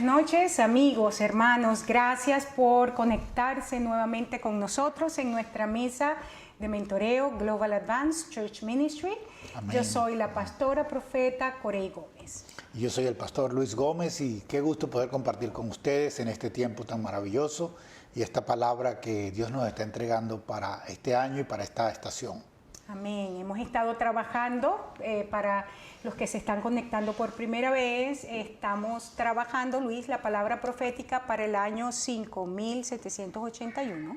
noches, amigos, hermanos. Gracias por conectarse nuevamente con nosotros en nuestra mesa de mentoreo Global Advance Church Ministry. Amén. Yo soy la pastora profeta Corey Gómez. Yo soy el pastor Luis Gómez y qué gusto poder compartir con ustedes en este tiempo tan maravilloso y esta palabra que Dios nos está entregando para este año y para esta estación. Amén. Hemos estado trabajando, para los que se están conectando por primera vez, estamos trabajando, Luis, la palabra profética para el año 5781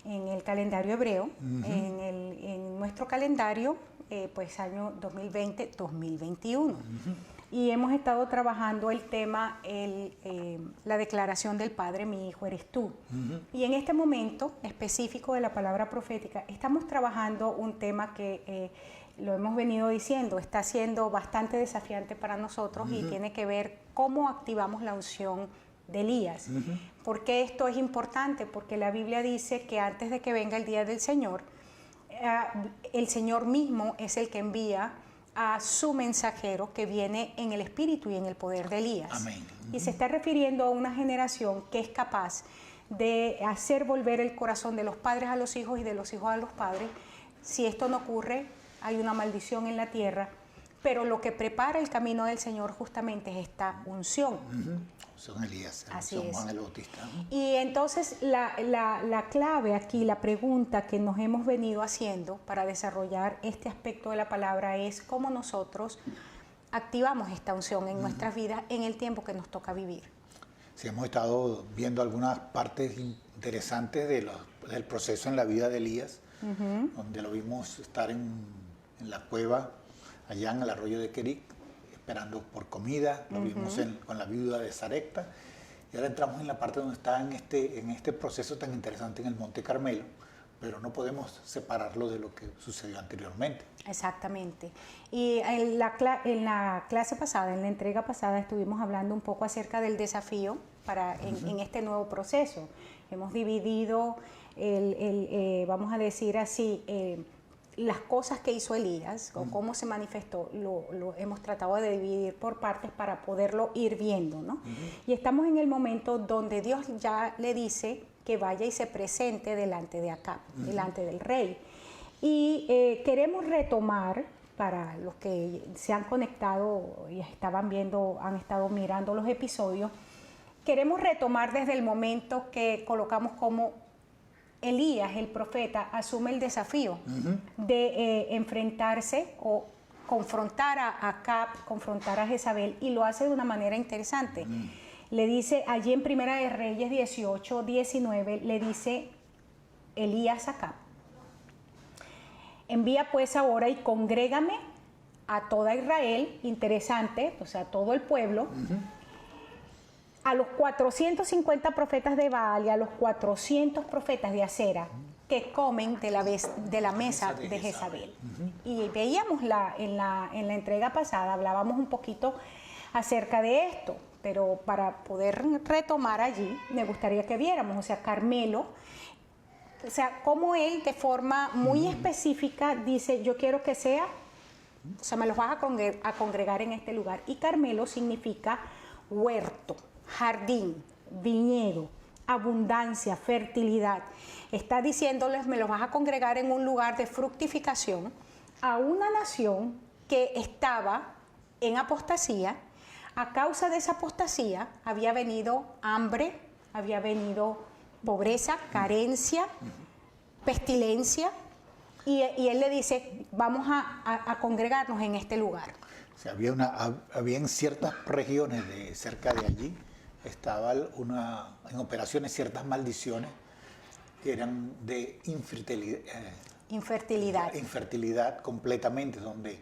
en el calendario hebreo, en nuestro calendario, pues año 2020-2021. Y hemos estado trabajando el tema, la declaración del Padre, mi hijo eres tú. Y en este momento específico de la palabra profética, estamos trabajando un tema que lo hemos venido diciendo, está siendo bastante desafiante para nosotros y tiene que ver cómo activamos la unción de Elías. ¿Por qué esto es importante? Porque la Biblia dice que antes de que venga el día del Señor, el Señor mismo es el que envía a su mensajero que viene en el espíritu y en el poder de Elías. Amén. Y se está refiriendo a una generación que es capaz de hacer volver el corazón de los padres a los hijos y de los hijos a los padres. Si esto no ocurre, hay una maldición en la tierra, pero lo que prepara el camino del Señor justamente es esta unción. Son Elías, Así son es. Juan el Bautista. Y entonces la clave aquí, la pregunta que nos hemos venido haciendo para desarrollar este aspecto de la palabra es cómo nosotros activamos esta unción en nuestras vidas en el tiempo que nos toca vivir. Sí, hemos estado viendo algunas partes interesantes del proceso en la vida de Elías, donde lo vimos estar en la cueva allá en el arroyo de Kerit, esperando por comida, lo vimos con la viuda de Sarepta, y ahora entramos en la parte donde está en este proceso tan interesante en el Monte Carmelo, pero no podemos separarlo de lo que sucedió anteriormente. Exactamente. Y en la clase pasada, en la entrega pasada, estuvimos hablando un poco acerca del desafío en este nuevo proceso. Hemos dividido, vamos a decir así, las cosas que hizo Elías o cómo se manifestó, lo hemos tratado de dividir por partes para poderlo ir viendo, ¿no? Y estamos en el momento donde Dios ya le dice que vaya y se presente delante de Acab, delante del rey. Y queremos retomar, para los que se han conectado y estaban viendo, han estado mirando los episodios, queremos retomar desde el momento que colocamos como Elías, el profeta, asume el desafío de enfrentarse o confrontar a Acab, confrontar a Jezabel, y lo hace de una manera interesante. Le dice, allí en Primera de Reyes 18, 19, le dice Elías a Acab: envía pues ahora y congrégame a toda Israel, interesante, o sea, todo el pueblo, a los 450 profetas de Baal y a los 400 profetas de Acera que comen de la mesa de Jezabel. Y veíamos en la entrega pasada, hablábamos un poquito acerca de esto, pero para poder retomar allí, me gustaría que viéramos, o sea, Carmelo, o sea, cómo él de forma muy específica dice, yo quiero que sea, o sea, me los vas a congregar en este lugar. Y Carmelo significa huerto, jardín, viñedo, abundancia, fertilidad. Está diciéndoles, me los vas a congregar en un lugar de fructificación a una nación que estaba en apostasía. A causa de esa apostasía había venido hambre, había venido pobreza, carencia, pestilencia, y él le dice, vamos a congregarnos en este lugar. O sea, había en ciertas regiones cerca de allí, estaban en operaciones ciertas maldiciones que eran de infertilidad completamente, donde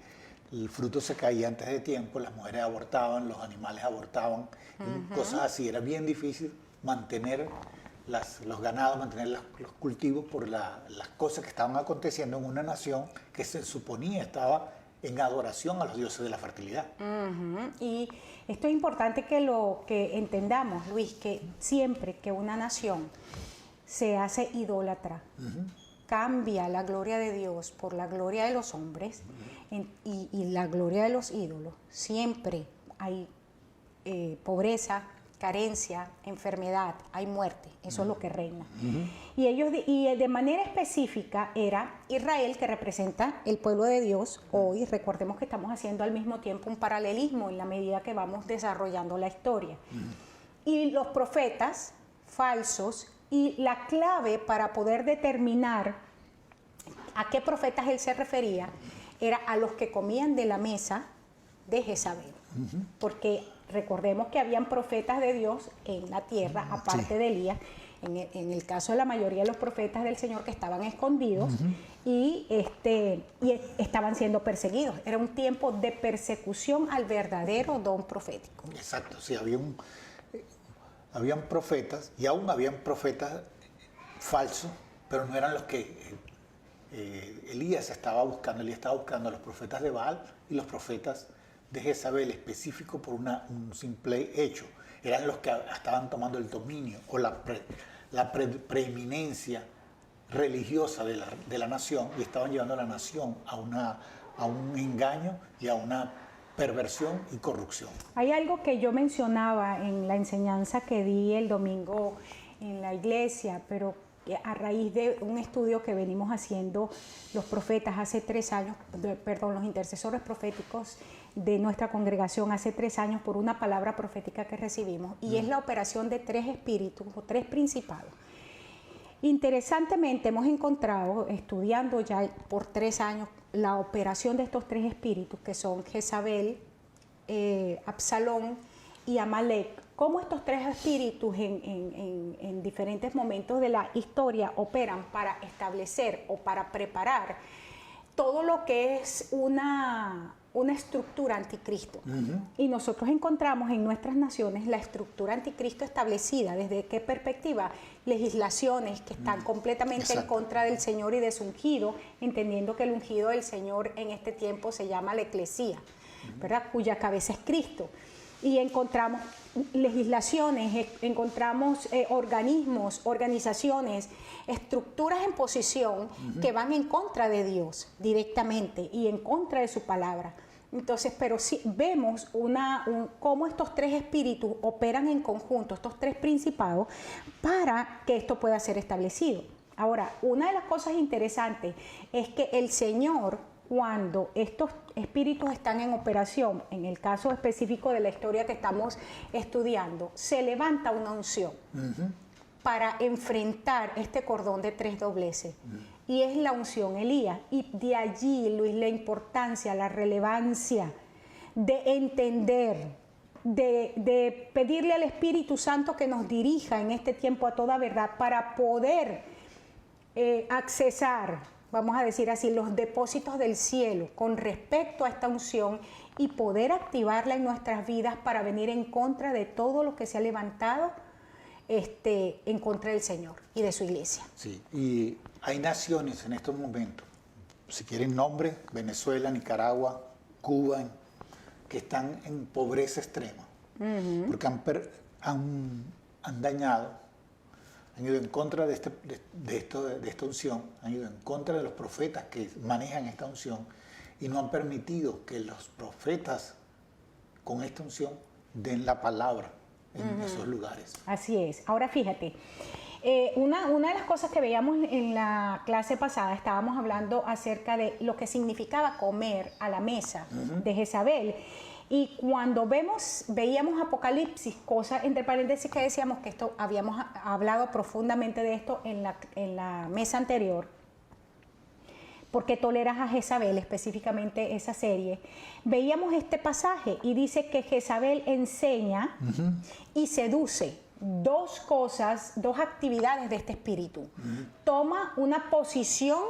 el fruto se caía antes de tiempo, las mujeres abortaban, los animales abortaban, cosas así. Era bien difícil mantener los ganados, mantener los cultivos por las cosas que estaban aconteciendo en una nación que se suponía estaba en adoración a los dioses de la fertilidad. Y esto es importante que entendamos, Luis, que siempre que una nación se hace idólatra, cambia la gloria de Dios por la gloria de los hombres y la gloria de los ídolos, siempre hay pobreza, carencia, enfermedad, hay muerte, eso es lo que reina. Y de manera específica era Israel, que representa el pueblo de Dios. Hoy recordemos que estamos haciendo al mismo tiempo un paralelismo en la medida que vamos desarrollando la historia. Y los profetas falsos, y la clave para poder determinar a qué profetas él se refería era a los que comían de la mesa de Jezabel, porque recordemos que habían profetas de Dios en la tierra, aparte de Elías, en el caso de la mayoría de los profetas del Señor, que estaban escondidos y estaban siendo perseguidos. Era un tiempo de persecución al verdadero don profético. Exacto, sí, habían profetas, y aún habían profetas falsos, pero no eran los que Elías estaba buscando. Elías estaba buscando a los profetas de Baal y los profetas de Jezabel, específico por un simple hecho. Eran los que estaban tomando el dominio o la preeminencia religiosa de la nación, y estaban llevando a la nación a un engaño y a una perversión y corrupción. Hay algo que yo mencionaba en la enseñanza que di el domingo en la iglesia, pero a raíz de un estudio que venimos haciendo los profetas hace 3 años, los intercesores proféticos de nuestra congregación hace 3 años, por una palabra profética que recibimos, y es la operación de 3 espíritus o 3 principados. Interesantemente hemos encontrado, estudiando ya por 3 años, la operación de estos 3 espíritus, que son Jezabel, Absalón y Amalek, cómo estos 3 espíritus en diferentes momentos de la historia operan para establecer o para preparar todo lo que es una estructura anticristo. Y nosotros encontramos en nuestras naciones la estructura anticristo establecida. ¿Desde qué perspectiva? Legislaciones que están completamente en contra del Señor y de su ungido, entendiendo que el ungido del Señor en este tiempo se llama la eclesía, ¿verdad? Cuya cabeza es Cristo. Y encontramos legislaciones, encontramos organismos, organizaciones, estructuras en posición que van en contra de Dios directamente y en contra de su palabra. Entonces, pero sí vemos cómo estos 3 espíritus operan en conjunto, estos 3 principados, para que esto pueda ser establecido. Ahora, una de las cosas interesantes es que el Señor, cuando estos espíritus están en operación, en el caso específico de la historia que estamos estudiando, se levanta una unción para enfrentar este cordón de 3 dobleces. Y es la unción Elías. Y de allí, Luis, la importancia, la relevancia de entender, de pedirle al Espíritu Santo que nos dirija en este tiempo a toda verdad para poder accesar, vamos a decir así, los depósitos del cielo con respecto a esta unción y poder activarla en nuestras vidas para venir en contra de todo lo que se ha levantado en contra del Señor y de su iglesia. Sí, y hay naciones en estos momentos, si quieren nombre, Venezuela, Nicaragua, Cuba, que están en pobreza extrema, porque han dañado, han ido en contra de esta unción, han ido en contra de los profetas que manejan esta unción y no han permitido que los profetas con esta unción den la palabra en esos lugares. Así es. Ahora fíjate, una de las cosas que veíamos en la clase pasada, estábamos hablando acerca de lo que significaba comer a la mesa de Jezabel. Y cuando veíamos Apocalipsis, cosas entre paréntesis que decíamos que esto habíamos hablado profundamente de esto en la mesa anterior, porque toleras a Jezabel, específicamente esa serie, veíamos este pasaje y dice que Jezabel enseña y seduce 2 cosas, 2 actividades de este espíritu. Toma una posición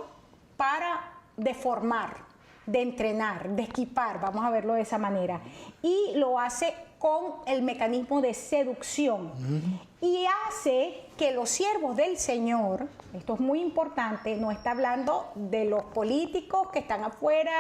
para deformar, de entrenar, de equipar, vamos a verlo de esa manera, y lo hace con el mecanismo de seducción y hace que los siervos del Señor, esto es muy importante, no está hablando de los políticos que están afuera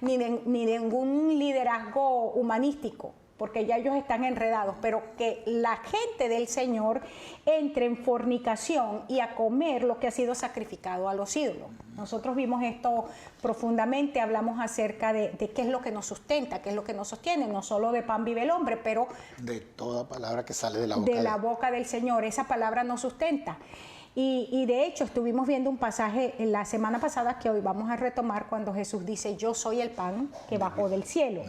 ni de ningún liderazgo humanístico, porque ya ellos están enredados, pero que la gente del Señor entre en fornicación y a comer lo que ha sido sacrificado a los ídolos. Nosotros vimos esto profundamente, hablamos acerca de qué es lo que nos sustenta, qué es lo que nos sostiene, no solo de pan vive el hombre, pero de toda palabra que sale de la boca del Señor, esa palabra nos sustenta. Y de hecho estuvimos viendo un pasaje en la semana pasada que hoy vamos a retomar cuando Jesús dice, yo soy el pan que bajó del cielo.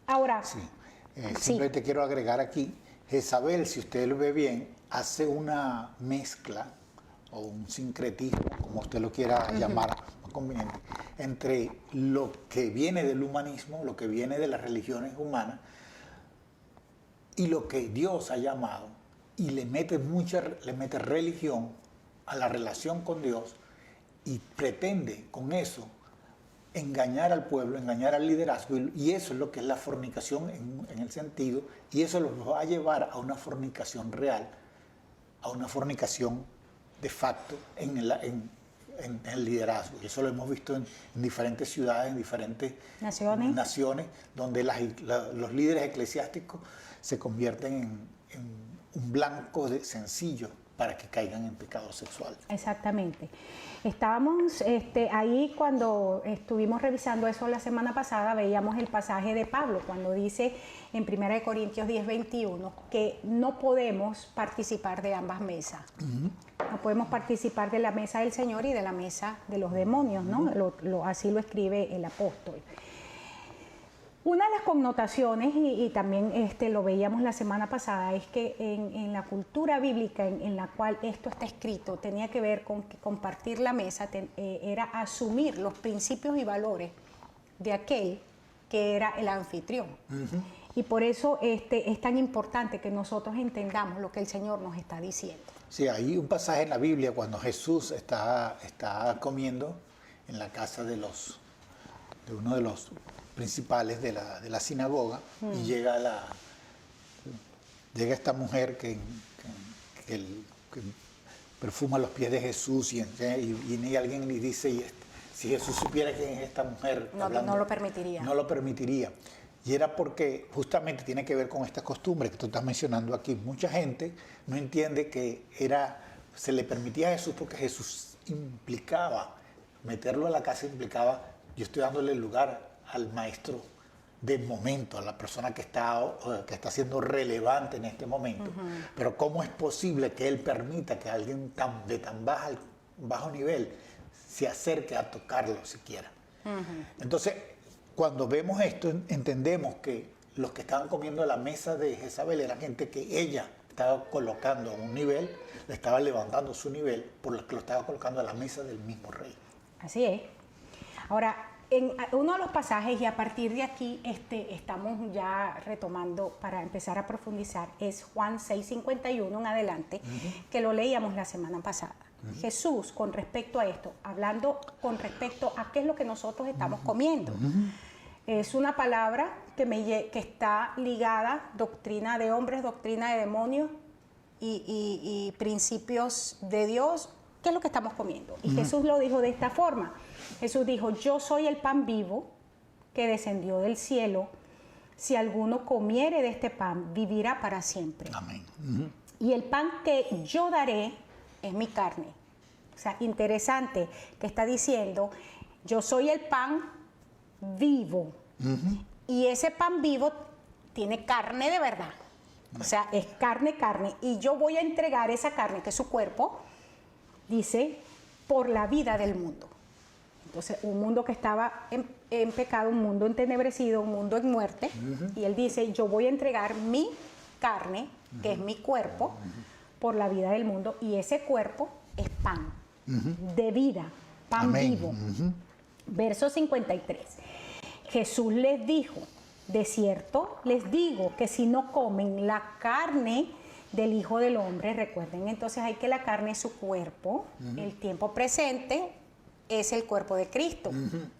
Ahora, sí. Simplemente quiero agregar aquí, Jezabel, si usted lo ve bien, hace una mezcla o un sincretismo, como usted lo quiera llamar, más conveniente, entre lo que viene del humanismo, lo que viene de las religiones humanas y lo que Dios ha llamado, y le mete religión a la relación con Dios y pretende con eso engañar al pueblo, engañar al liderazgo, y eso es lo que es la fornicación en el sentido, y eso los va a llevar a una fornicación real, a una fornicación de facto en el liderazgo. Y eso lo hemos visto en diferentes ciudades, en diferentes naciones donde los líderes eclesiásticos se convierten en un blanco sencillo para que caigan en pecado sexual. Exactamente. Estábamos ahí cuando estuvimos revisando eso la semana pasada, veíamos el pasaje de Pablo cuando dice en 1 Corintios 10:21 que no podemos participar de ambas mesas. No podemos participar de la mesa del Señor y de la mesa de los demonios, ¿no? Así lo escribe el apóstol. Una de las connotaciones, y también lo veíamos la semana pasada, es que en la cultura bíblica en la cual esto está escrito, tenía que ver con que compartir la mesa era asumir los principios y valores de aquel que era el anfitrión. Y por eso es tan importante que nosotros entendamos lo que el Señor nos está diciendo. Sí, hay un pasaje en la Biblia cuando Jesús está comiendo en la casa de uno de los principales de la sinagoga, y llega esta mujer que perfuma los pies de Jesús, y viene alguien y dice, si Jesús supiera quién es esta mujer, no lo permitiría. No lo permitiría. Y era porque justamente tiene que ver con esta costumbre que tú estás mencionando aquí. Mucha gente no entiende que se le permitía a Jesús porque Jesús implicaba, meterlo a la casa implicaba, yo estoy dándole lugar al maestro del momento, a la persona que está siendo relevante en este momento. Pero ¿cómo es posible que él permita que alguien de tan bajo nivel se acerque a tocarlo siquiera? Entonces, cuando vemos esto, entendemos que los que estaban comiendo a la mesa de Jezabel eran gente que ella estaba colocando a un nivel, le estaba levantando su nivel, por lo que lo estaba colocando a la mesa del mismo rey. Así es. Ahora, en uno de los pasajes, y a partir de aquí estamos ya retomando para empezar a profundizar, es Juan 6:51 en adelante, que lo leíamos la semana pasada. Jesús, con respecto a esto, hablando con respecto a qué es lo que nosotros estamos comiendo. Es una palabra que está ligada, doctrina de hombres, doctrina de demonios y principios de Dios. ¿Qué es lo que estamos comiendo? Y Jesús lo dijo de esta forma. Jesús dijo, yo soy el pan vivo que descendió del cielo. Si alguno comiere de este pan, vivirá para siempre. Amén. Y el pan que yo daré es mi carne. O sea, interesante que está diciendo, yo soy el pan vivo. Y ese pan vivo tiene carne de verdad. O sea, es carne. Y yo voy a entregar esa carne, que es su cuerpo, dice, por la vida del mundo. Entonces, un mundo que estaba en pecado, un mundo entenebrecido, un mundo en muerte. Y él dice, yo voy a entregar mi carne, que es mi cuerpo, por la vida del mundo. Y ese cuerpo es pan de vida, pan Amén. vivo. Verso 53. Jesús les dijo, de cierto les digo que si no comen la carne del Hijo del Hombre, recuerden entonces hay que la carne es su cuerpo, el tiempo presente es el cuerpo de Cristo,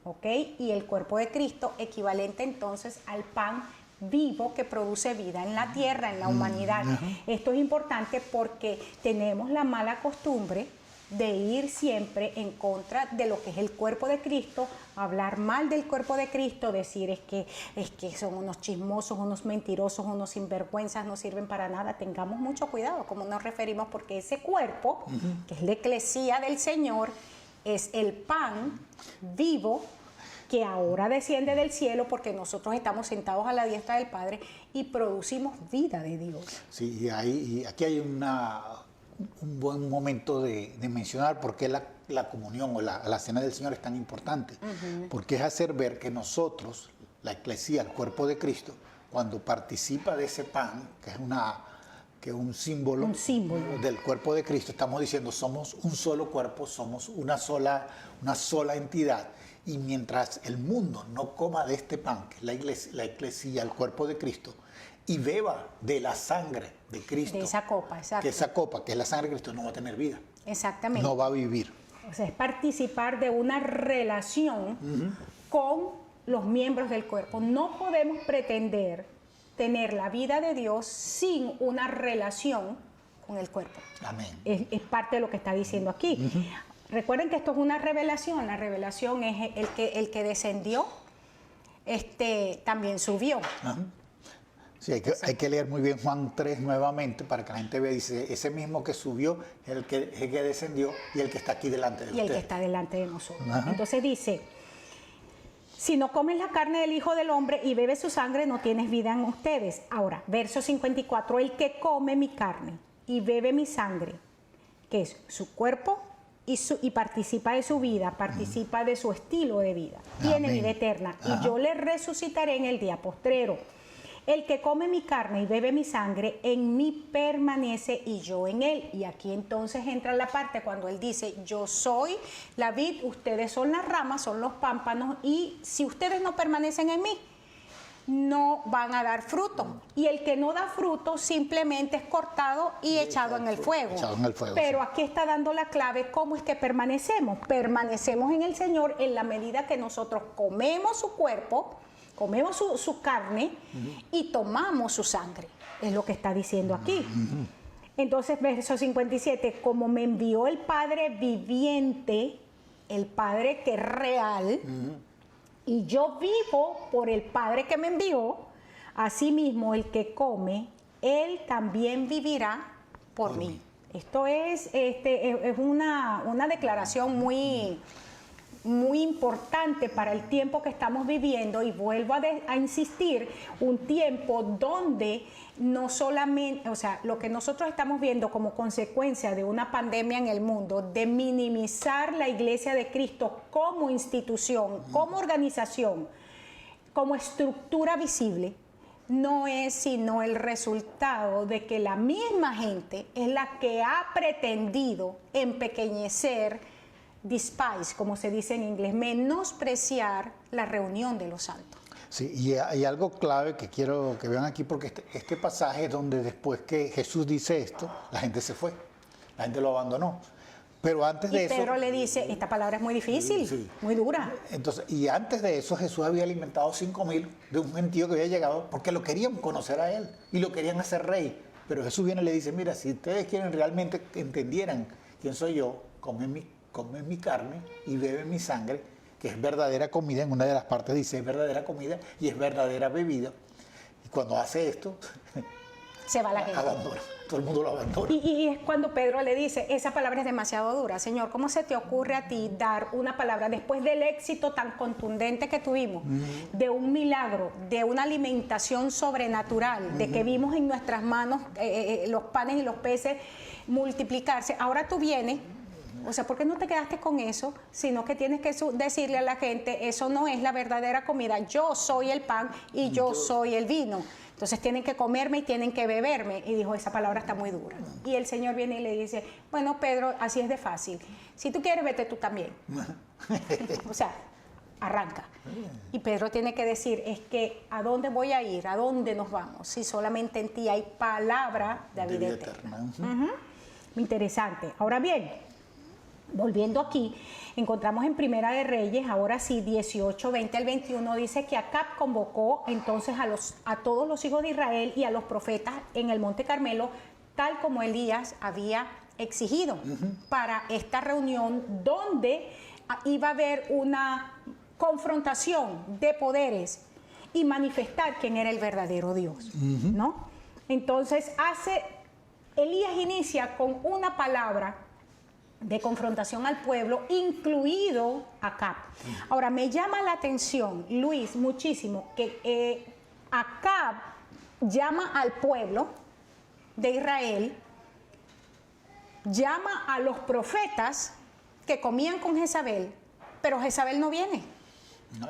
¿ok? Y el cuerpo de Cristo equivalente entonces al pan vivo que produce vida en la tierra, en la humanidad. Esto es importante porque tenemos la mala costumbre de ir siempre en contra de lo que es el cuerpo de Cristo, hablar mal del cuerpo de Cristo, decir es que son unos chismosos, unos mentirosos, unos sinvergüenzas, no sirven para nada. Tengamos mucho cuidado cómo nos referimos, porque ese cuerpo, que es la eclesía del Señor, es el pan vivo que ahora desciende del cielo, porque nosotros estamos sentados a la diestra del Padre y producimos vida de Dios. Sí, y aquí hay un buen momento de mencionar por qué la comunión o la cena del Señor es tan importante. Porque es hacer ver que nosotros, la eclesía, el cuerpo de Cristo, cuando participa de ese pan, que es un símbolo del cuerpo de Cristo, estamos diciendo somos un solo cuerpo, somos una sola entidad. Y mientras el mundo no coma de este pan, que es la eclesía, el cuerpo de Cristo, y beba de la sangre de Cristo, de esa copa, exacto. Que esa copa, que es la sangre de Cristo, no va a tener vida. Exactamente. No va a vivir. O sea, es participar de una relación con los miembros del cuerpo. No podemos pretender tener la vida de Dios sin una relación con el cuerpo. Amén. Es parte de lo que está diciendo aquí. Recuerden que esto es una revelación. La revelación es el que descendió, también subió. Ajá. Sí, hay que leer muy bien Juan 3 nuevamente para que la gente vea. Dice, ese mismo que subió es el que descendió y el que está aquí delante de ustedes. Y el que está delante de nosotros. Ajá. Entonces dice, si no comes la carne del Hijo del Hombre y bebes su sangre, no tienes vida en ustedes. Ahora, verso 54, el que come mi carne y bebe mi sangre, que es su cuerpo, y participa de su vida, participa de su estilo de vida, tiene Amén. vida eterna. Ajá. Y yo le resucitaré en el día postrero. El que come mi carne y bebe mi sangre, en mí permanece y yo en él. Y aquí entonces entra la parte cuando él dice, yo soy la vid, ustedes son las ramas, son los pámpanos, y si ustedes no permanecen en mí, no van a dar fruto. Y el que no da fruto simplemente es cortado y echado en el fuego. Echado en el fuego, pero sí. aquí está dando la clave, ¿cómo es que permanecemos? Permanecemos en el Señor en la medida que nosotros comemos su cuerpo, comemos su carne y tomamos su sangre. Es lo que está diciendo aquí. Entonces, verso 57, como me envió el Padre viviente, el Padre que es real, y yo vivo por el Padre que me envió, asimismo el que come, él también vivirá por mí. Esto es una declaración muy importante para el tiempo que estamos viviendo, y vuelvo a insistir, un tiempo donde no solamente, o sea, lo que nosotros estamos viendo como consecuencia de una pandemia en el mundo, de minimizar la Iglesia de Cristo como institución, como organización, como estructura visible, no es sino el resultado de que la misma gente es la que ha pretendido empequeñecer, despise, como se dice en inglés, menospreciar la reunión de los santos. Sí, y hay algo clave que quiero que vean aquí, porque este pasaje es donde después que Jesús dice esto, la gente se fue, la gente lo abandonó. Pero antes de eso... Y Pedro le dice, esta palabra es muy difícil, sí, muy dura. Entonces, y antes de eso Jesús había alimentado 5,000 de un gentío que había llegado porque lo querían conocer a él y lo querían hacer rey. Pero Jesús viene y le dice, mira, si ustedes quieren realmente que entendieran quién soy yo, comen mi carne y beben mi sangre, que es verdadera comida. En una de las partes dice es verdadera comida y es verdadera bebida. Y cuando hace esto, se va la gente. Abandona. Todo el mundo lo abandona. Y es cuando Pedro le dice, esa palabra es demasiado dura. Señor, ¿cómo se te ocurre a ti dar una palabra después del éxito tan contundente que tuvimos, de un milagro, de una alimentación sobrenatural, de que vimos en nuestras manos los panes y los peces multiplicarse? Ahora tú vienes. O sea, ¿por qué no te quedaste con eso? Sino que tienes que decirle a la gente, eso no es la verdadera comida. Yo soy el pan y yo soy el vino. Entonces tienen que comerme y tienen que beberme. Y dijo, esa palabra está muy dura. Y el Señor viene y le dice, bueno, Pedro, así es de fácil. Si tú quieres, vete tú también. O sea, arranca. Y Pedro tiene que decir, es que ¿a dónde voy a ir? ¿A dónde nos vamos? Si solamente en ti hay palabra de vida eterna. Interesante. Ahora bien, volviendo aquí, encontramos en Primera de Reyes, ahora sí, 18, 20 al 21, dice que Acab convocó entonces a todos los hijos de Israel y a los profetas en el Monte Carmelo, tal como Elías había exigido para esta reunión donde iba a haber una confrontación de poderes y manifestar quién era el verdadero Dios, ¿no? Entonces Elías inicia con una palabra de confrontación al pueblo, incluido Acab. Ahora, me llama la atención, Luis, muchísimo, que Acab llama al pueblo de Israel, llama a los profetas que comían con Jezabel, pero Jezabel no viene. No,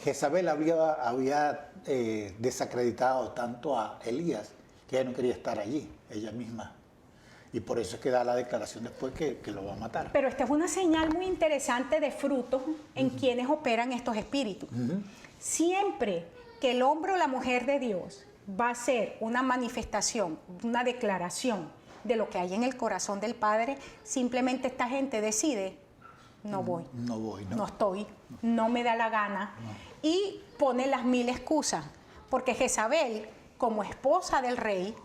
Jezabel había desacreditado tanto a Elías que ella no quería estar allí, ella misma. Y por eso es que da la declaración después que lo va a matar. Pero esta es una señal muy interesante de frutos en quienes operan estos espíritus. Siempre que el hombre o la mujer de Dios va a hacer una manifestación, una declaración de lo que hay en el corazón del Padre, simplemente esta gente decide, no voy, no estoy, no me da la gana, y pone las mil excusas, porque Jezabel, como esposa del rey,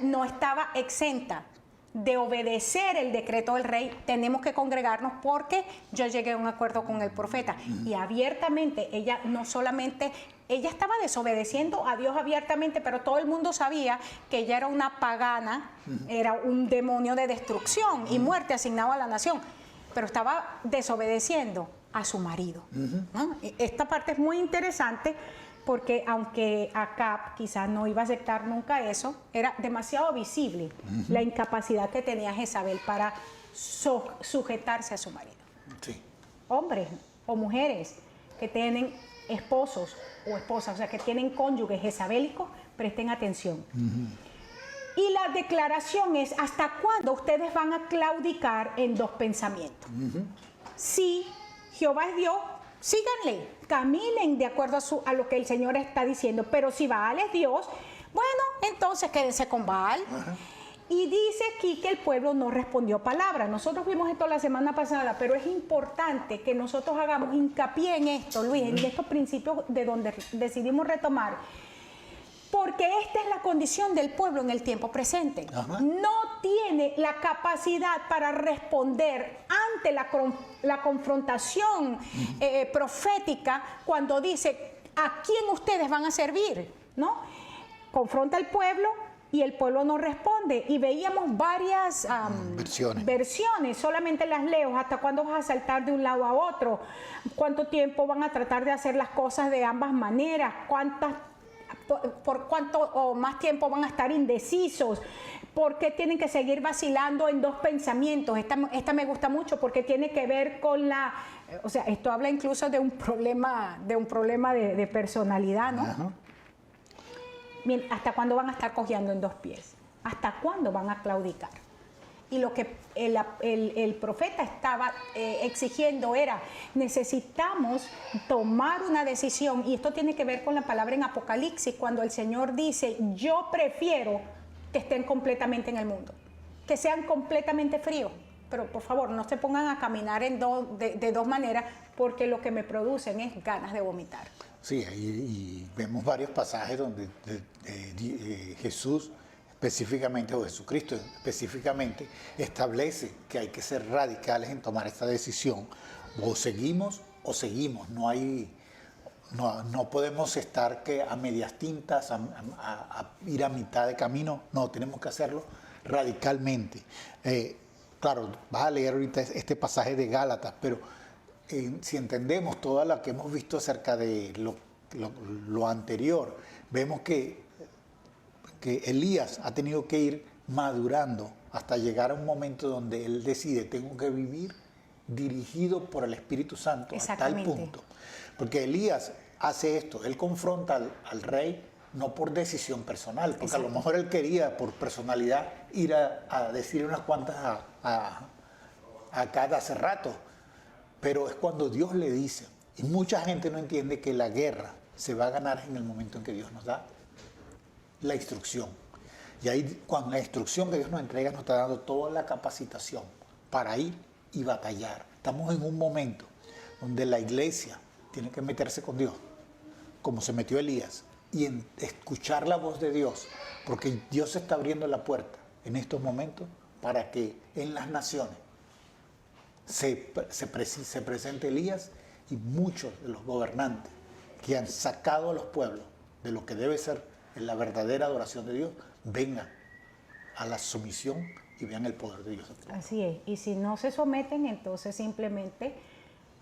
no estaba exenta de obedecer el decreto del rey. Tenemos que congregarnos porque yo llegué a un acuerdo con el profeta. Y abiertamente, ella no solamente, ella estaba desobedeciendo a Dios abiertamente, pero todo el mundo sabía que ella era una pagana, era un demonio de destrucción y muerte asignado a la nación, pero estaba desobedeciendo a su marido, ¿no? Esta parte es muy interesante, porque aunque Acab quizás no iba a aceptar nunca eso, era demasiado visible la incapacidad que tenía Jezabel para sujetarse a su marido. Sí. Hombres o mujeres que tienen esposos o esposas, o sea, que tienen cónyuges jezabélicos, presten atención. Y la declaración es, ¿hasta cuándo ustedes van a claudicar en dos pensamientos? Si Jehová es Dios, síganle, caminen de acuerdo a lo que el Señor está diciendo, pero si Baal es Dios, bueno, entonces quédense con Baal. Y dice aquí que el pueblo no respondió palabra. Nosotros vimos esto la semana pasada, pero es importante que nosotros hagamos hincapié en esto, Luis, en estos principios de donde decidimos retomar, porque esta es la condición del pueblo en el tiempo presente. No tiene la capacidad para responder ante la confrontación profética cuando dice, ¿a quién ustedes van a servir? ¿No? Confronta al pueblo y el pueblo no responde. Y veíamos varias versiones, solamente las leo. ¿Hasta cuándo vas a saltar de un lado a otro? ¿Cuánto tiempo van a tratar de hacer las cosas de ambas maneras? ¿Por cuánto o más tiempo van a estar indecisos? ¿Por qué tienen que seguir vacilando en dos pensamientos? Esta me gusta mucho porque tiene que ver con o sea, esto habla incluso de un problema de personalidad, ¿no? ¿Hasta cuándo van a estar cojeando en dos pies? ¿Hasta cuándo van a claudicar? Y lo que el profeta estaba exigiendo era, necesitamos tomar una decisión, y esto tiene que ver con la palabra en Apocalipsis, cuando el Señor dice, yo prefiero que estén completamente en el mundo, que sean completamente fríos, pero por favor no se pongan a caminar de dos maneras, porque lo que me producen es ganas de vomitar. Sí, y vemos varios pasajes donde Jesús específicamente, o Jesucristo específicamente, establece que hay que ser radicales en tomar esta decisión. O seguimos, no podemos estar a medias tintas, a ir a mitad de camino. No, tenemos que hacerlo radicalmente. Claro, vas a leer ahorita este pasaje de Gálatas, pero si entendemos todo lo que hemos visto acerca de lo anterior, vemos que Elías ha tenido que ir madurando hasta llegar a un momento donde él decide, tengo que vivir dirigido por el Espíritu Santo a tal punto. Porque Elías hace esto, él confronta al rey no por decisión personal, porque a lo mejor él quería por personalidad ir a decir unas cuantas a cada hace rato, pero es cuando Dios le dice, y mucha gente no entiende que la guerra se va a ganar en el momento en que Dios nos da la instrucción. Y ahí, cuando la instrucción que Dios nos entrega, nos está dando toda la capacitación para ir y batallar. Estamos en un momento donde la iglesia tiene que meterse con Dios, como se metió Elías, y en escuchar la voz de Dios, porque Dios está abriendo la puerta en estos momentos para que en las naciones se presente Elías y muchos de los gobernantes que han sacado a los pueblos de lo que debe ser la verdadera adoración de Dios, vengan a la sumisión y vean el poder de Dios. Así es, y si no se someten, entonces simplemente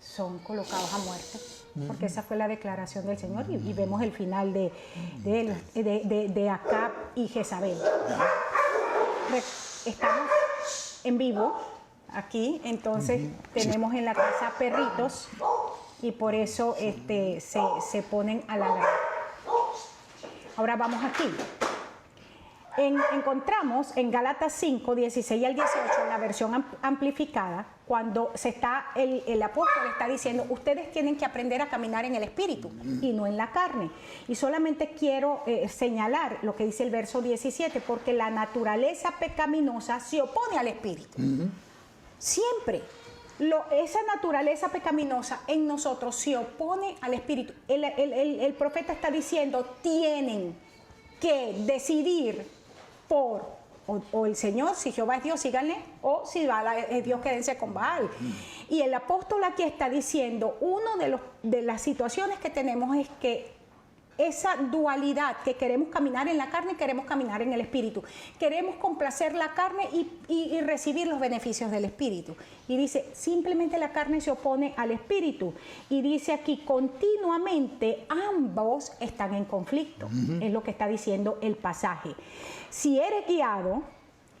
son colocados a muerte, porque esa fue la declaración del Señor, y vemos el final de Acab y Jezabel. Estamos en vivo aquí, entonces tenemos en la casa perritos y por eso se ponen a ladrar. Ahora vamos aquí. Encontramos en Gálatas 5, 16 al 18, en la versión amplificada, cuando el apóstol está diciendo, ustedes tienen que aprender a caminar en el Espíritu y no en la carne. Y solamente quiero señalar lo que dice el verso 17, porque la naturaleza pecaminosa se opone al Espíritu. Siempre. Esa naturaleza pecaminosa en nosotros se opone al Espíritu. El profeta está diciendo, tienen que decidir o el Señor, si Jehová es Dios, síganle, o si Baal es Dios, quédense con Baal. Y el apóstol aquí está diciendo, una de las situaciones que tenemos es que esa dualidad, que queremos caminar en la carne, queremos caminar en el Espíritu. Queremos complacer la carne y recibir los beneficios del Espíritu. Y dice, simplemente la carne se opone al Espíritu. Y dice aquí, continuamente ambos están en conflicto. Es lo que está diciendo el pasaje. Si eres guiado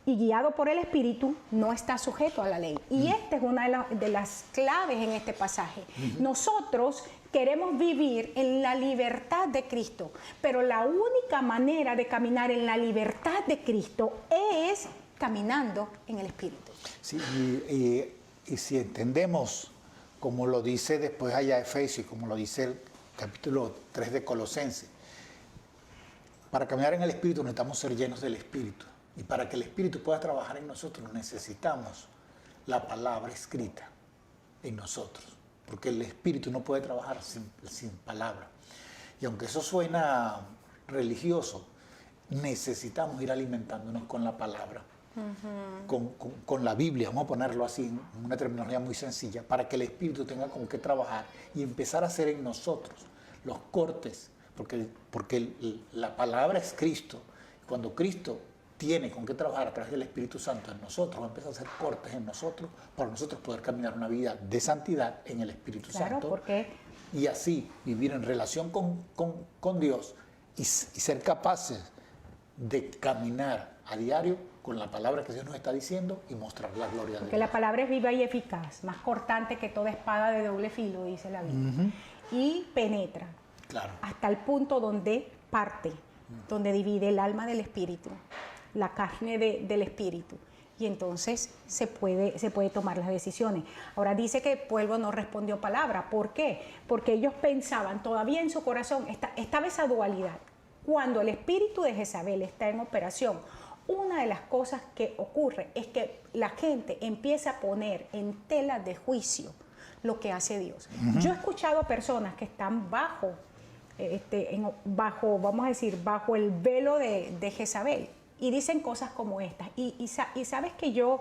y guiado por el Espíritu, no estás sujeto a la ley. Y esta es una de las claves en este pasaje. Nosotros queremos vivir en la libertad de Cristo, pero la única manera de caminar en la libertad de Cristo es caminando en el Espíritu. Sí, y si entendemos, como lo dice después allá Efesios, como lo dice el capítulo 3 de Colosenses, para caminar en el Espíritu necesitamos ser llenos del Espíritu. Y para que el Espíritu pueda trabajar en nosotros necesitamos la palabra escrita en nosotros. Porque el Espíritu no puede trabajar sin palabra. Y aunque eso suena religioso, necesitamos ir alimentándonos con la palabra, con la Biblia, vamos a ponerlo así, en una terminología muy sencilla, para que el Espíritu tenga con qué trabajar y empezar a hacer en nosotros los cortes, porque la palabra es Cristo. Cuando Cristo tiene con qué trabajar a través del Espíritu Santo en nosotros, va a empezar a hacer cortes en nosotros para nosotros poder caminar una vida de santidad en el Espíritu Santo. Porque y así vivir en relación con Dios y ser capaces de caminar a diario con la palabra que Dios nos está diciendo y mostrar la gloria de Dios. Porque la palabra es viva y eficaz, más cortante que toda espada de doble filo, dice la Biblia. Y penetra hasta el punto donde parte, donde divide el alma del espíritu, la carne del espíritu, y entonces se puede tomar las decisiones. Ahora dice que el pueblo no respondió palabra. ¿Por qué? Porque ellos pensaban todavía en su corazón, estaba esa dualidad. Cuando el espíritu de Jezabel está en operación, una de las cosas que ocurre es que la gente empieza a poner en tela de juicio lo que hace Dios. Yo he escuchado personas que están bajo vamos a decir, bajo el velo de Jezabel, y dicen cosas como estas. Y sabes que yo,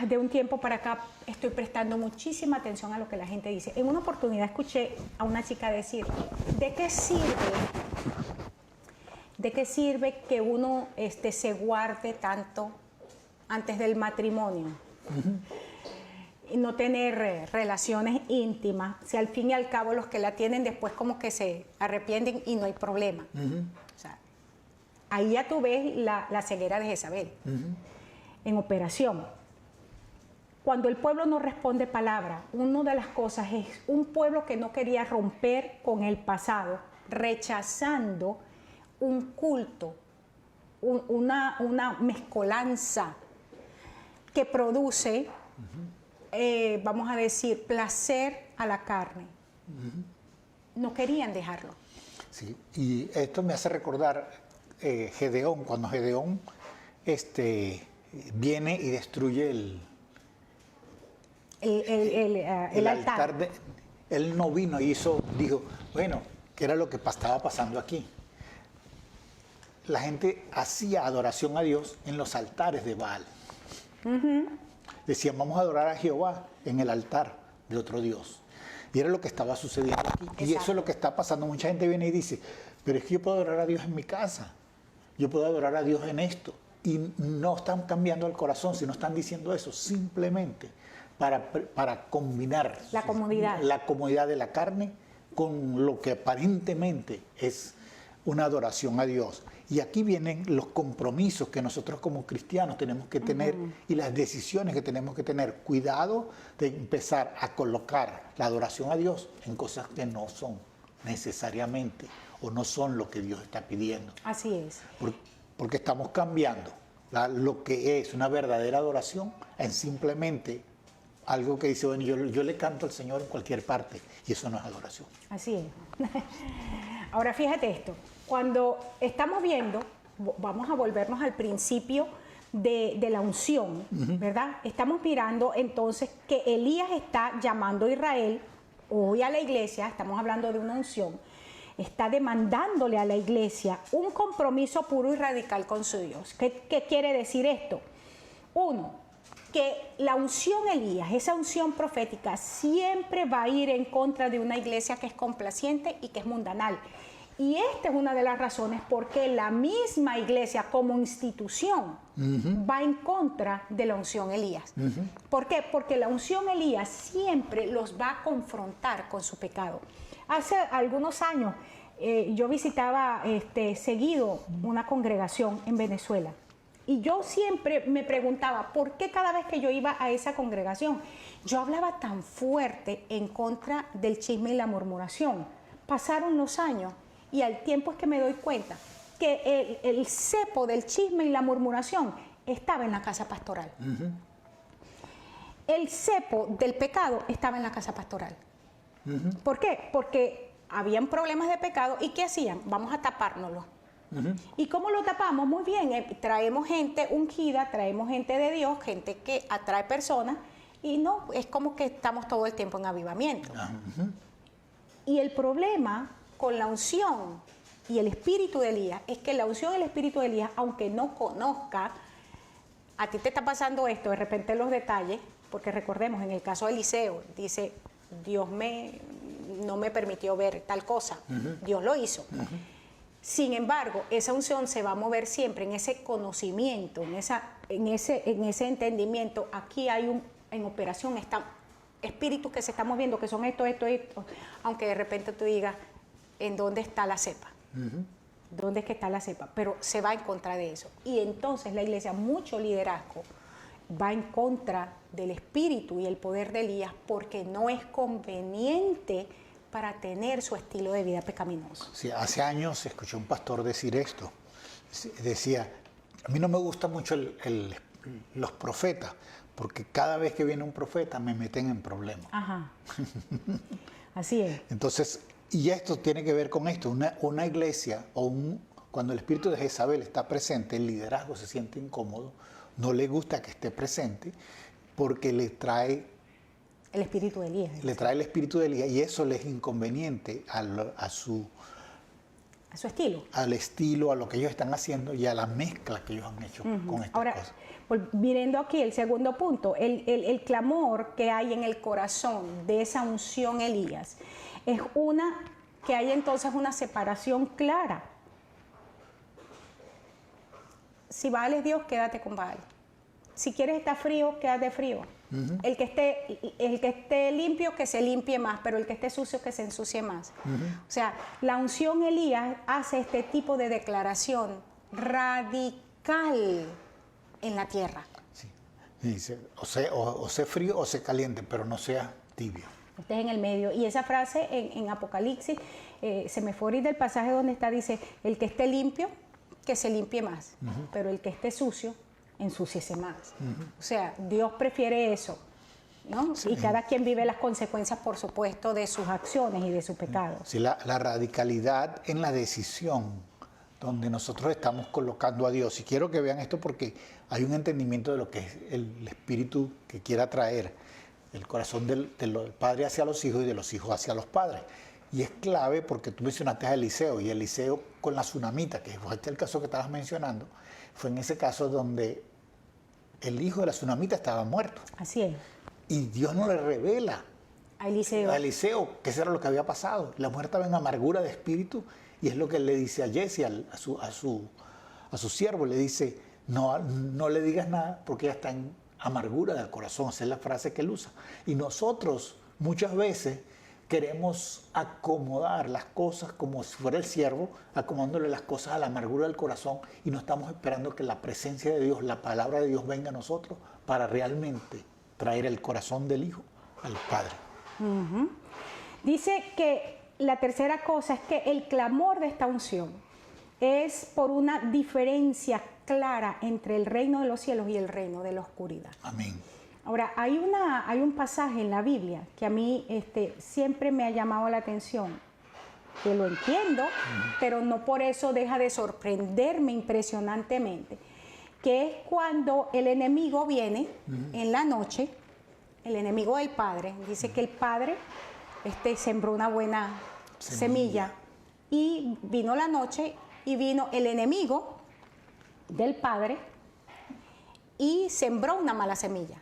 de un tiempo para acá, estoy prestando muchísima atención a lo que la gente dice. En una oportunidad escuché a una chica decir, ¿de qué sirve que uno se guarde tanto antes del matrimonio? Y no tener relaciones íntimas, si al fin y al cabo los que la tienen después como que se arrepienten y no hay problema. O sea, ahí ya tú ves la ceguera de Jezabel en operación. Cuando el pueblo no responde palabra, una de las cosas es un pueblo que no quería romper con el pasado, rechazando un culto, una mezcolanza que produce vamos a decir, placer a la carne. No querían dejarlo. Sí, y esto me hace recordar Gedeón, cuando Gedeón viene y destruye el altar. Él no vino y dijo, bueno, ¿qué era lo que estaba pasando aquí? La gente hacía adoración a Dios en los altares de Baal. Decían, vamos a adorar a Jehová en el altar de otro Dios. Y era lo que estaba sucediendo aquí. Exacto. Y eso es lo que está pasando. Mucha gente viene y dice, pero es que yo puedo adorar a Dios en mi casa. Yo puedo adorar a Dios en esto. Y no están cambiando el corazón, sino están diciendo eso simplemente para combinar La comodidad. la comodidad de la carne con lo que aparentemente es una adoración a Dios. Y aquí vienen los compromisos que nosotros como cristianos tenemos que tener y las decisiones que tenemos que tener. Cuidado de empezar a colocar la adoración a Dios en cosas que no son necesariamente o no son lo que Dios está pidiendo. Así es. Porque estamos cambiando lo que es una verdadera adoración en simplemente algo que dice, bueno, yo le canto al Señor en cualquier parte, y eso no es adoración. Así es. Ahora fíjate esto, cuando estamos viendo, vamos a volvernos al principio de la unción, ¿verdad? Estamos mirando entonces que Elías está llamando a Israel, hoy a la iglesia, estamos hablando de una unción, está demandándole a la iglesia un compromiso puro y radical con su Dios. ¿Qué quiere decir esto? Uno, que la unción Elías, esa unción profética, siempre va a ir en contra de una iglesia que es complaciente y que es mundanal. Y esta es una de las razones por qué la misma iglesia como institución va en contra de la unción Elías. ¿Por qué? Porque la unción Elías siempre los va a confrontar con su pecado. Hace algunos años yo visitaba seguido una congregación en Venezuela. Y yo siempre me preguntaba, ¿por qué cada vez que yo iba a esa congregación, yo hablaba tan fuerte en contra del chisme y la murmuración? Pasaron los años y al tiempo es que me doy cuenta que el cepo del chisme y la murmuración estaba en la casa pastoral. El cepo del pecado estaba en la casa pastoral. ¿Por qué? Porque habían problemas de pecado y ¿qué hacían? Vamos a tapárnoslo. ¿Y cómo lo tapamos? Muy bien, traemos gente ungida, traemos gente de Dios, gente que atrae personas y no, es como que estamos todo el tiempo en avivamiento. Y el problema con la unción y el espíritu de Elías es que la unción y el espíritu de Elías, aunque no conozca, a ti te está pasando esto, de repente los detalles, porque recordemos, en el caso de Eliseo, dice, Dios no me permitió ver tal cosa, Dios lo hizo. Sin embargo, esa unción se va a mover siempre en ese conocimiento, en ese entendimiento. Aquí hay en operación espíritus que se están moviendo, que son esto, aunque de repente tú digas, ¿en dónde está la cepa? ¿Dónde es que está la cepa? Pero se va en contra de eso. Y entonces la iglesia, mucho liderazgo, va en contra del espíritu y el poder de Elías porque no es conveniente para tener su estilo de vida pecaminoso. Sí, hace años escuché a un pastor decir esto. Decía, a mí no me gustan mucho los profetas, porque cada vez que viene un profeta me meten en problemas. Ajá. Así es. Entonces, y esto tiene que ver con esto. Una iglesia, cuando el espíritu de Jezabel está presente, el liderazgo se siente incómodo, no le gusta que esté presente, porque le trae el espíritu de Elías. Le trae el espíritu de Elías y eso le es inconveniente a su estilo. Al estilo, a lo que ellos están haciendo y a la mezcla que ellos han hecho con estas cosas. Ahora, mirando aquí el segundo punto, el clamor que hay en el corazón de esa unción Elías es que hay entonces una separación clara. Si Baal es Dios, quédate con Baal. Si quieres estar frío, quédate frío. El que esté limpio, que se limpie más, pero el que esté sucio, que se ensucie más. O sea, la unción Elías hace este tipo de declaración radical en la tierra. Sí. Y dice, o sea frío o sea caliente, pero no sea tibio. Estés en el medio. Y esa frase en Apocalipsis, se me fue ahorita el pasaje donde está, dice, el que esté limpio, que se limpie más, pero el que esté sucio, ensúciese más. O sea, Dios prefiere eso, ¿no? Sí. Y cada quien vive las consecuencias, por supuesto, de sus acciones y de sus pecados. Sí, la radicalidad en la decisión, donde nosotros estamos colocando a Dios. Y quiero que vean esto porque hay un entendimiento de lo que es el espíritu que quiera traer el corazón del Padre hacia los hijos y de los hijos hacia los padres. Y es clave porque tú mencionaste a Eliseo, y Eliseo con la tsunamita, que fue el caso que estabas mencionando, fue en ese caso donde el hijo de la tsunamita estaba muerto. Así es. Y Dios no le revela A Eliseo. a Eliseo que eso era lo que había pasado. La mujer estaba en amargura de espíritu, y es lo que él le dice a Jesse, a su siervo, le dice, no le digas nada porque ella está en amargura del corazón. Esa es la frase que él usa. Y nosotros muchas veces queremos acomodar las cosas como si fuera el siervo, acomodándole las cosas a la amargura del corazón, y no estamos esperando que la presencia de Dios, la palabra de Dios venga a nosotros para realmente traer el corazón del Hijo al Padre. Uh-huh. Dice que la tercera cosa es que el clamor de esta unción es por una diferencia clara entre el reino de los cielos y el reino de la oscuridad. Amén. Ahora, hay un pasaje en la Biblia que a mí siempre me ha llamado la atención, que lo entiendo, pero no por eso deja de sorprenderme impresionantemente, que es cuando el enemigo viene en la noche, el enemigo del Padre, dice que el Padre sembró una buena semilla, y vino la noche y vino el enemigo del Padre y sembró una mala semilla.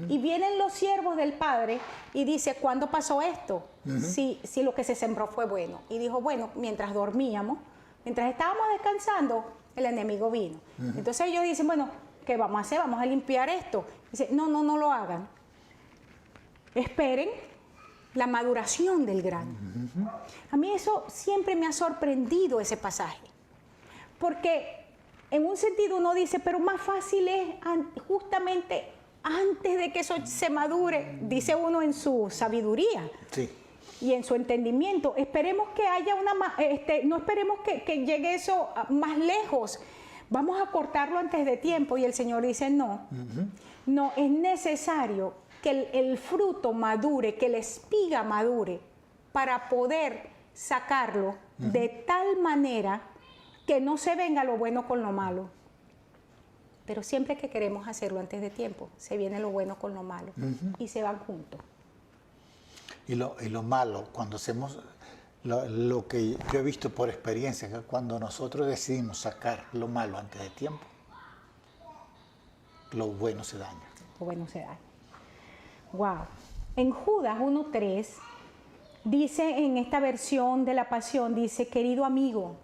Y vienen los siervos del Padre y dice, ¿cuándo pasó esto? Si lo que se sembró fue bueno. Y dijo, bueno, mientras dormíamos, mientras estábamos descansando, el enemigo vino. Entonces ellos dicen, bueno, ¿qué vamos a hacer? Vamos a limpiar esto. Dice, no lo hagan. Esperen la maduración del grano. A mí eso siempre me ha sorprendido, ese pasaje. Porque en un sentido uno dice, pero más fácil es justamente antes de que eso se madure, dice uno en su sabiduría. Sí. Y en su entendimiento. Esperemos que haya no esperemos que llegue eso más lejos. Vamos a cortarlo antes de tiempo. Y el Señor dice, no. No, es necesario que el fruto madure, que la espiga madure, para poder sacarlo de tal manera que no se venga lo bueno con lo malo. Pero siempre que queremos hacerlo antes de tiempo, se viene lo bueno con lo malo y se van juntos. Y lo malo, cuando hacemos lo que yo he visto por experiencia, que cuando nosotros decidimos sacar lo malo antes de tiempo, lo bueno se daña. Lo bueno se daña. Wow. En Judas 1:3 dice, en esta versión de la Pasión, dice, querido amigo,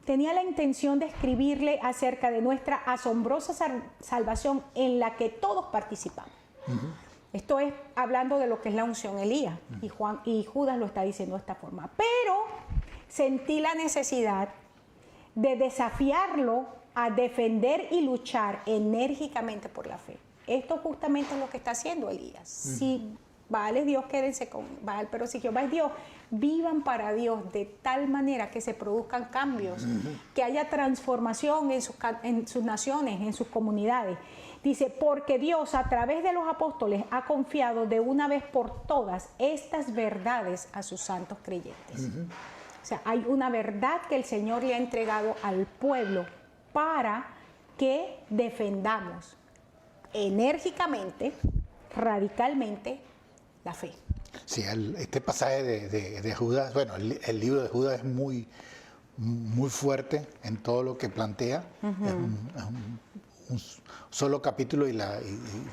tenía la intención de escribirle acerca de nuestra asombrosa salvación en la que todos participamos. Esto es hablando de lo que es la unción Elías, y Judas lo está diciendo de esta forma. Pero sentí la necesidad de desafiarlo a defender y luchar enérgicamente por la fe. Esto justamente es lo que está haciendo Elías. Si Baal es Dios, quédense con Baal, pero si Jehová es Dios, vivan para Dios de tal manera que se produzcan cambios, que haya transformación en sus naciones, en sus comunidades. Dice, porque Dios a través de los apóstoles ha confiado de una vez por todas estas verdades a sus santos creyentes. O sea, hay una verdad que el Señor le ha entregado al pueblo para que defendamos enérgicamente, radicalmente, la fe. Sí, este pasaje de Judas, bueno, el libro de Judas es muy fuerte en todo lo que plantea. Es un solo capítulo y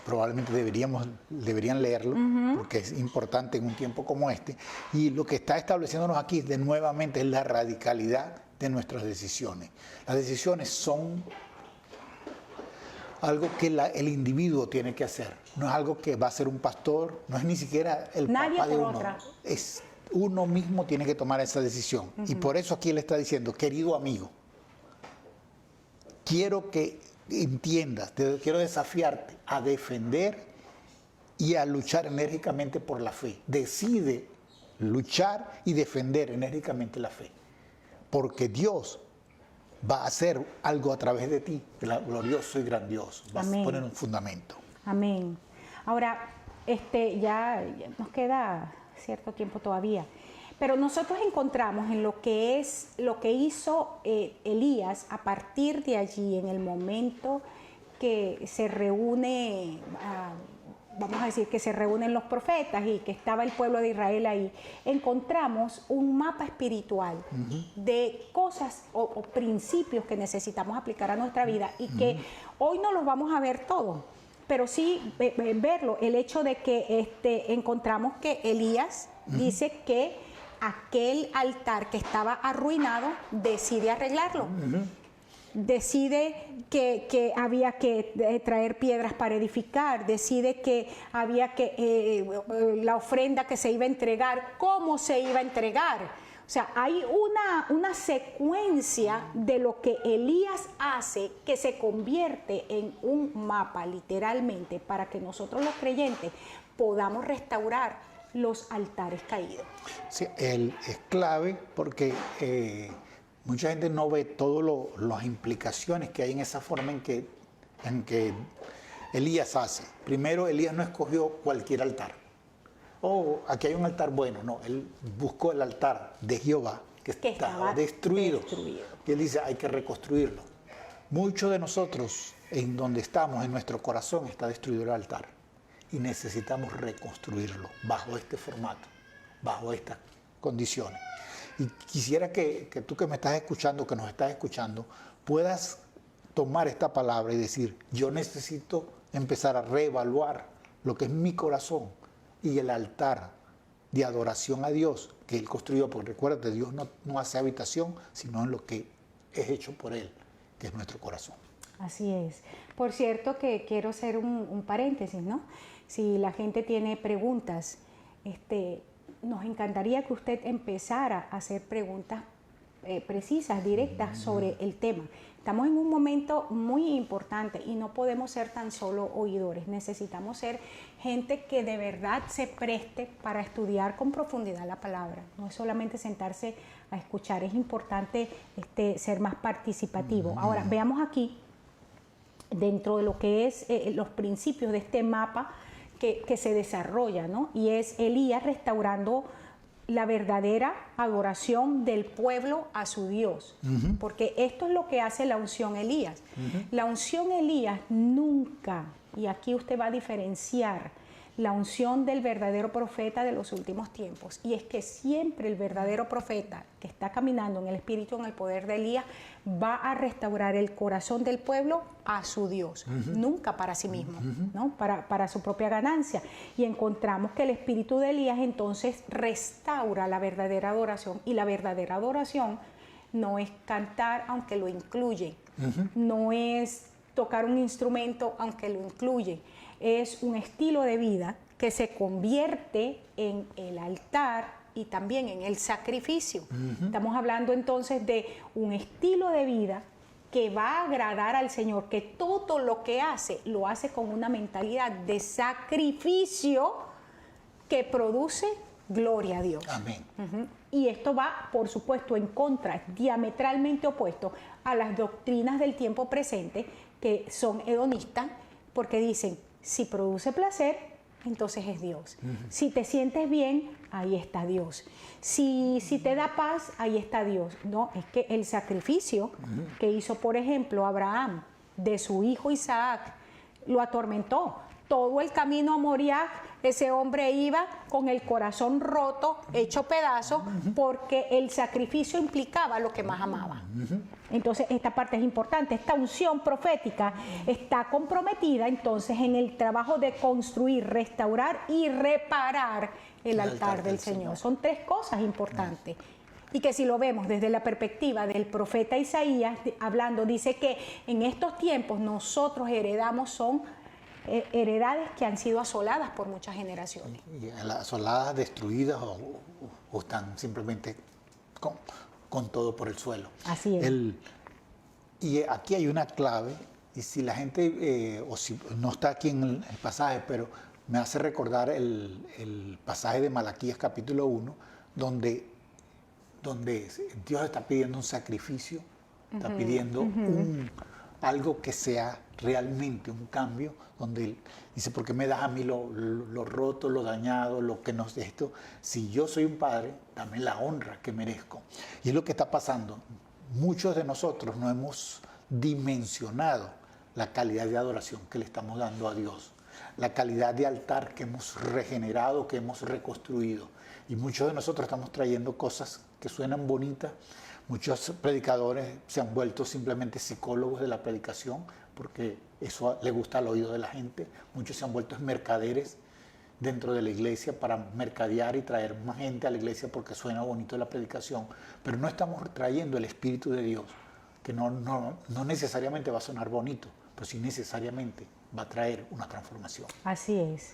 probablemente deberían leerlo porque es importante en un tiempo como este. Y lo que está estableciéndonos aquí nuevamente es la radicalidad de nuestras decisiones. Las decisiones son algo que el individuo tiene que hacer. No es algo que va a hacer un pastor, no es ni siquiera el papá de uno. Es uno mismo tiene que tomar esa decisión. Y por eso aquí él está diciendo, querido amigo, quiero que entiendas, quiero desafiarte a defender y a luchar enérgicamente por la fe. Decide luchar y defender enérgicamente la fe. Porque Dios va a hacer algo a través de ti, glorioso y grandioso. Vas a poner un fundamento. Amén. Ahora, ya nos queda cierto tiempo todavía, pero nosotros encontramos en lo que hizo Elías a partir de allí, en el momento que se reúne vamos a decir que se reúnen los profetas y que estaba el pueblo de Israel ahí, encontramos un mapa espiritual de cosas o principios que necesitamos aplicar a nuestra vida y que hoy no los vamos a ver todos, pero sí verlo. El hecho de que encontramos que Elías dice que aquel altar que estaba arruinado decide arreglarlo. Decide que había que traer piedras para edificar, decide que había que la ofrenda que se iba a entregar, cómo se iba a entregar. O sea, hay una secuencia de lo que Elías hace que se convierte en un mapa, literalmente, para que nosotros los creyentes podamos restaurar los altares caídos. Sí, él es clave porque mucha gente no ve todas las implicaciones que hay en esa forma en que Elías hace. Primero, Elías no escogió cualquier altar. Aquí hay un altar bueno. No, él buscó el altar de Jehová que estaba destruido. Y él dice, hay que reconstruirlo. Muchos de nosotros, en donde estamos, en nuestro corazón, está destruido el altar. Y necesitamos reconstruirlo bajo este formato, bajo estas condiciones. Y quisiera que tú que me estás escuchando, que nos estás escuchando, puedas tomar esta palabra y decir, yo necesito empezar a reevaluar lo que es mi corazón y el altar de adoración a Dios que Él construyó, porque recuérdate, Dios no hace habitación, sino en lo que es hecho por Él, que es nuestro corazón. Así es. Por cierto que quiero hacer un paréntesis, ¿no? Si la gente tiene preguntas, nos encantaría que usted empezara a hacer preguntas precisas, directas sobre el tema. Estamos en un momento muy importante y no podemos ser tan solo oidores. Necesitamos ser gente que de verdad se preste para estudiar con profundidad la palabra. No es solamente sentarse a escuchar, es importante ser más participativo. Ahora, veamos aquí, dentro de lo que es los principios de este mapa que se desarrolla, ¿no? Y es Elías restaurando la verdadera adoración del pueblo a su Dios. Porque esto es lo que hace la unción Elías. La unción Elías nunca, y aquí usted va a diferenciar la unción del verdadero profeta de los últimos tiempos, y es que siempre el verdadero profeta que está caminando en el espíritu, en el poder de Elías, va a restaurar el corazón del pueblo a su Dios, nunca para sí mismo, ¿no? Para su propia ganancia. Y encontramos que el espíritu de Elías entonces restaura la verdadera adoración, y la verdadera adoración no es cantar aunque lo incluye, no es tocar un instrumento aunque lo incluye, es un estilo de vida que se convierte en el altar y también en el sacrificio. Estamos hablando entonces de un estilo de vida que va a agradar al Señor, que todo lo que hace, lo hace con una mentalidad de sacrificio que produce gloria a Dios. Amén. Y esto va, por supuesto, en contra, diametralmente opuesto a las doctrinas del tiempo presente, que son hedonistas, porque dicen, si produce placer, entonces es Dios. Si te sientes bien, ahí está Dios. Si te da paz, ahí está Dios. No, es que el sacrificio que hizo, por ejemplo, Abraham de su hijo Isaac, lo atormentó. Todo el camino a Moriah, ese hombre iba con el corazón roto, hecho pedazos, porque el sacrificio implicaba lo que más amaba. Entonces, esta parte es importante. Esta unción profética está comprometida entonces en el trabajo de construir, restaurar y reparar el altar del Señor. Son tres cosas importantes. Y que si lo vemos desde la perspectiva del profeta Isaías, hablando, dice que en estos tiempos nosotros heredamos heredades que han sido asoladas por muchas generaciones. Y asoladas, destruidas o están simplemente con todo por el suelo. Así es. Y aquí hay una clave, y si la gente, o si no está aquí en el pasaje, pero me hace recordar el pasaje de Malaquías capítulo 1, donde Dios está pidiendo un sacrificio, está pidiendo algo que sea realmente un cambio, donde Él dice, ¿por qué me das a mí lo roto, lo dañado, lo que no es esto? Si yo soy un padre, dame la honra que merezco. Y es lo que está pasando. Muchos de nosotros no hemos dimensionado la calidad de adoración que le estamos dando a Dios. la calidad de altar que hemos regenerado, que hemos reconstruido. Y muchos de nosotros estamos trayendo cosas que suenan bonitas. Muchos predicadores se han vuelto simplemente psicólogos de la predicación porque eso le gusta al oído de la gente. Muchos se han vuelto mercaderes dentro de la iglesia para mercadear y traer más gente a la iglesia porque suena bonito la predicación. Pero no estamos trayendo el Espíritu de Dios, que no necesariamente va a sonar bonito, pero sí necesariamente va a traer una transformación. Así es.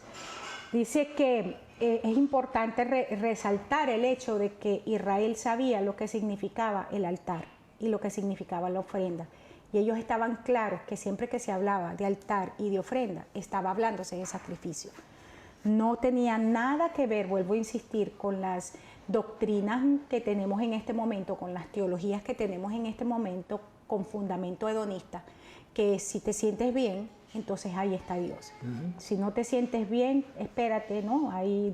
Dice que es importante resaltar el hecho de que Israel sabía lo que significaba el altar y lo que significaba la ofrenda. Y ellos estaban claros que siempre que se hablaba de altar y de ofrenda, estaba hablándose de sacrificio. No tenía nada que ver, vuelvo a insistir, con las doctrinas que tenemos en este momento, con las teologías que tenemos en este momento, con fundamento hedonista, que si te sientes bien, entonces ahí está Dios. Si no te sientes bien, espérate, ¿no? Ahí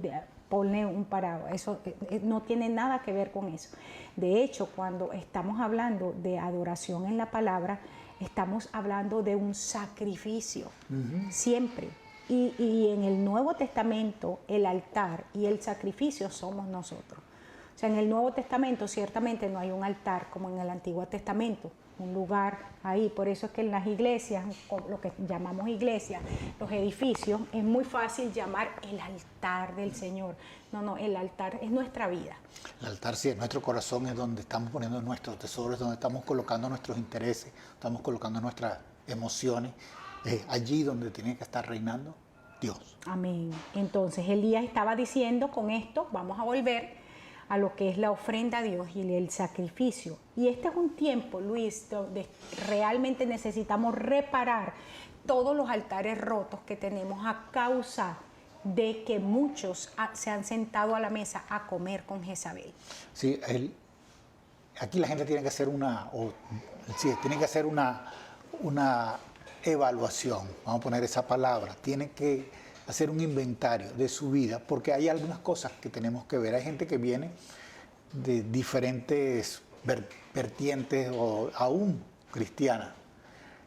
ponle un parado. Eso no tiene nada que ver con eso. De hecho, cuando estamos hablando de adoración en la palabra, estamos hablando de un sacrificio, siempre. Y en el Nuevo Testamento, el altar y el sacrificio somos nosotros. O sea, en el Nuevo Testamento ciertamente no hay un altar como en el Antiguo Testamento, un lugar ahí. Por eso es que en las iglesias, lo que llamamos iglesias, los edificios, es muy fácil llamar el altar del Señor. No, el altar es nuestra vida. El altar sí, es nuestro corazón, es donde estamos poniendo nuestros tesoros, donde estamos colocando nuestros intereses, estamos colocando nuestras emociones. Es allí donde tiene que estar reinando Dios. Amén. Entonces Elías estaba diciendo con esto, vamos a volver a lo que es la ofrenda a Dios y el sacrificio. Y este es un tiempo, Luis, donde realmente necesitamos reparar todos los altares rotos que tenemos a causa de que muchos se han sentado a la mesa a comer con Jezabel. Sí, aquí la gente tiene que hacer una evaluación, vamos a poner esa palabra, tiene que hacer un inventario de su vida, porque hay algunas cosas que tenemos que ver. Hay gente que viene de diferentes vertientes o aún cristianas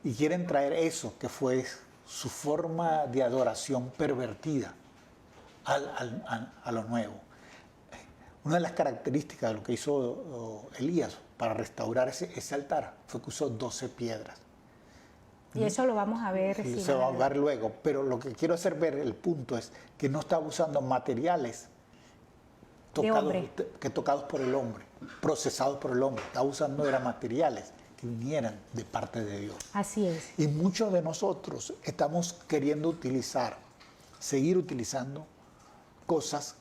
y quieren traer eso que fue su forma de adoración pervertida a lo nuevo. Una de las características de lo que hizo Elías para restaurar ese altar fue que usó 12 piedras. Y eso lo vamos a ver. Se va a ver luego, pero lo que quiero hacer ver, el punto es que no está usando materiales tocados por el hombre, procesados por el hombre. Está usando materiales que vinieran de parte de Dios. Así es. Y muchos de nosotros estamos queriendo seguir utilizando cosas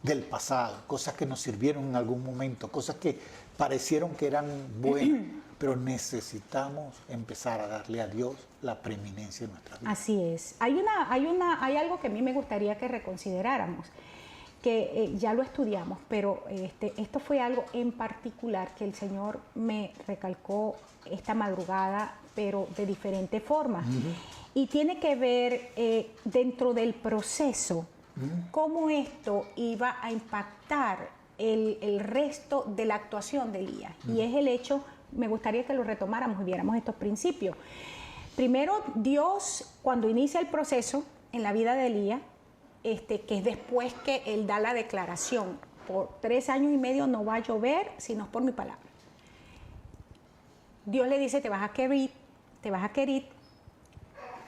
del pasado, cosas que nos sirvieron en algún momento, cosas que parecieron que eran buenas. Pero necesitamos empezar a darle a Dios la preeminencia en nuestra vida. Así es. Hay algo que a mí me gustaría que reconsideráramos, que ya lo estudiamos, pero esto fue algo en particular que el Señor me recalcó esta madrugada, pero de diferentes formas. Y tiene que ver dentro del proceso, cómo esto iba a impactar el resto de la actuación de Elías. Y es el hecho, me gustaría que lo retomáramos y viéramos estos principios. Primero, Dios, cuando inicia el proceso en la vida de Elías, que es después que él da la declaración, por 3 años y medio no va a llover, sino por mi palabra. Dios le dice, te vas a Kerit.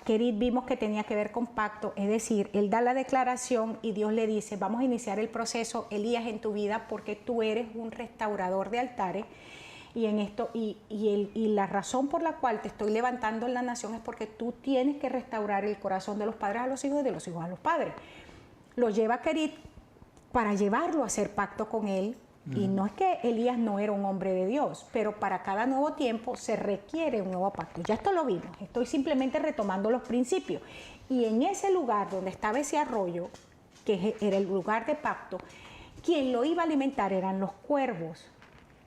Kerit vimos que tenía que ver con pacto, es decir, él da la declaración y Dios le dice, vamos a iniciar el proceso, Elías, en tu vida, porque tú eres un restaurador de altares. Y en esto y la razón por la cual te estoy levantando en la nación es porque tú tienes que restaurar el corazón de los padres a los hijos y de los hijos a los padres. Lo lleva a Kerit para llevarlo a hacer pacto con él. Y no es que Elías no era un hombre de Dios, pero para cada nuevo tiempo se requiere un nuevo pacto. Ya esto lo vimos, estoy simplemente retomando los principios. Y en ese lugar donde estaba ese arroyo, que era el lugar de pacto, quien lo iba a alimentar eran los cuervos.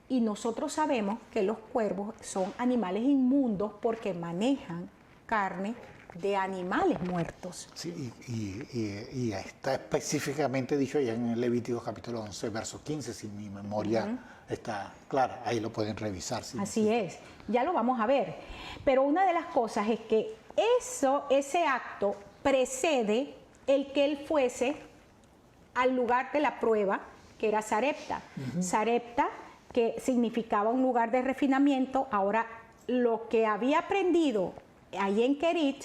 Y nosotros sabemos que los cuervos son animales inmundos porque manejan carne de animales muertos. Sí, y está específicamente dicho ya en el Levítico capítulo 11, verso 15, si mi memoria está clara. Ahí lo pueden revisar. Así es, ya lo vamos a ver. Pero una de las cosas es que ese acto precede el que él fuese al lugar de la prueba, que era Sarepta. Sarepta, que significaba un lugar de refinamiento. Ahora, lo que había aprendido ahí en Kerit,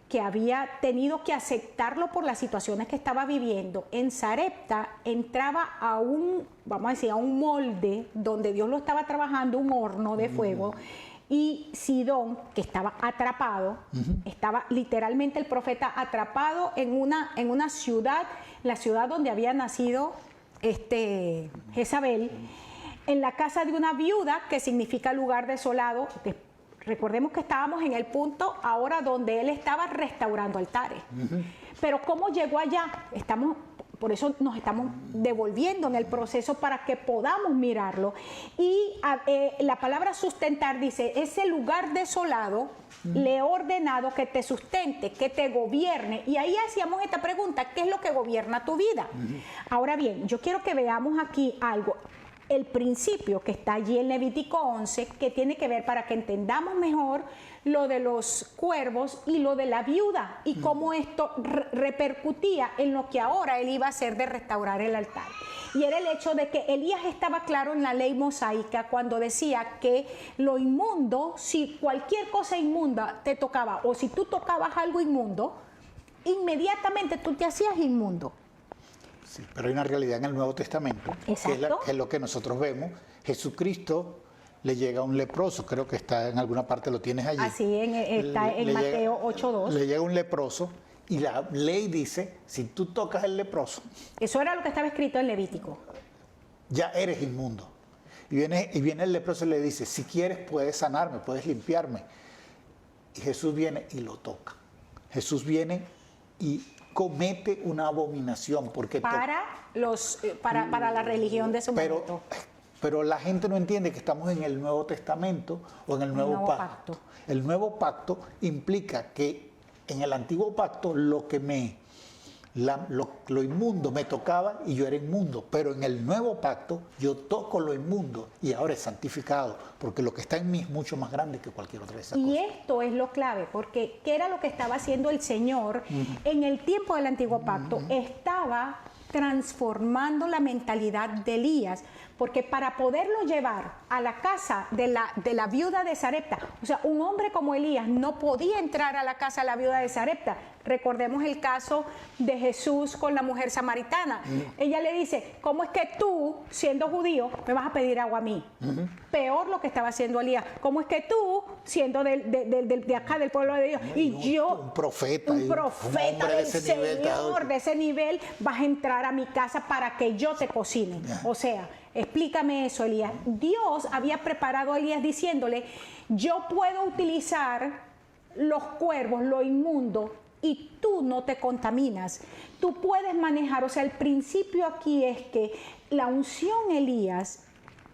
que había tenido que aceptarlo por las situaciones que estaba viviendo, en Sarepta entraba a un, vamos a decir, a un molde donde Dios lo estaba trabajando, un horno de fuego, y Sidón, que estaba atrapado, estaba literalmente el profeta atrapado en una ciudad, la ciudad donde había nacido Jezabel, en la casa de una viuda, que significa lugar desolado. Recordemos que estábamos en el punto ahora donde él estaba restaurando altares. Pero ¿cómo llegó allá? Por eso nos estamos devolviendo en el proceso para que podamos mirarlo. Y la palabra sustentar dice, ese lugar desolado le he ordenado que te sustente, que te gobierne. Y ahí hacíamos esta pregunta, ¿qué es lo que gobierna tu vida? Ahora bien, yo quiero que veamos aquí algo. El principio que está allí en Levítico 11, que tiene que ver para que entendamos mejor lo de los cuervos y lo de la viuda y cómo esto repercutía en lo que ahora él iba a hacer de restaurar el altar. Y era el hecho de que Elías estaba claro en la ley mosaica cuando decía que lo inmundo, si cualquier cosa inmunda te tocaba o si tú tocabas algo inmundo, inmediatamente tú te hacías inmundo. Sí, pero hay una realidad en el Nuevo Testamento, que es lo que nosotros vemos. Jesucristo le llega a un leproso, creo que está en alguna parte, lo tienes allí. Así está en Mateo 8:2. Le llega un leproso y la ley dice, si tú tocas el leproso. Eso era lo que estaba escrito en Levítico. Ya eres inmundo. Y viene el leproso y le dice, si quieres puedes sanarme, puedes limpiarme. Y Jesús viene y lo toca. Jesús viene y comete una abominación porque para la religión de su momento. Pero la gente no entiende que estamos en el Nuevo Testamento o en el Nuevo Pacto. El Nuevo Pacto implica que en el Antiguo Pacto lo inmundo me tocaba y yo era inmundo, pero en el Nuevo Pacto yo toco lo inmundo y ahora es santificado, porque lo que está en mí es mucho más grande que cualquier otra de esas cosas. Y esto es lo clave, porque ¿qué era lo que estaba haciendo el Señor en el tiempo del Antiguo Pacto? Estaba transformando la mentalidad de Elías, porque para poderlo llevar a la casa de la viuda de Sarepta, o sea, un hombre como Elías no podía entrar a la casa de la viuda de Sarepta. Recordemos el caso de Jesús con la mujer samaritana. Ella le dice, ¿cómo es que tú, siendo judío, me vas a pedir agua a mí? Peor lo que estaba haciendo Elías. ¿Cómo es que tú, siendo de acá, del pueblo de Dios, y yo, un profeta del Señor, de ese nivel, vas a entrar a mi casa para que yo te cocine? O sea, explícame eso, Elías. Dios había preparado a Elías diciéndole, yo puedo utilizar los cuervos, lo inmundo, y tú no te contaminas. Tú puedes manejar, o sea, el principio aquí es que la unción Elías,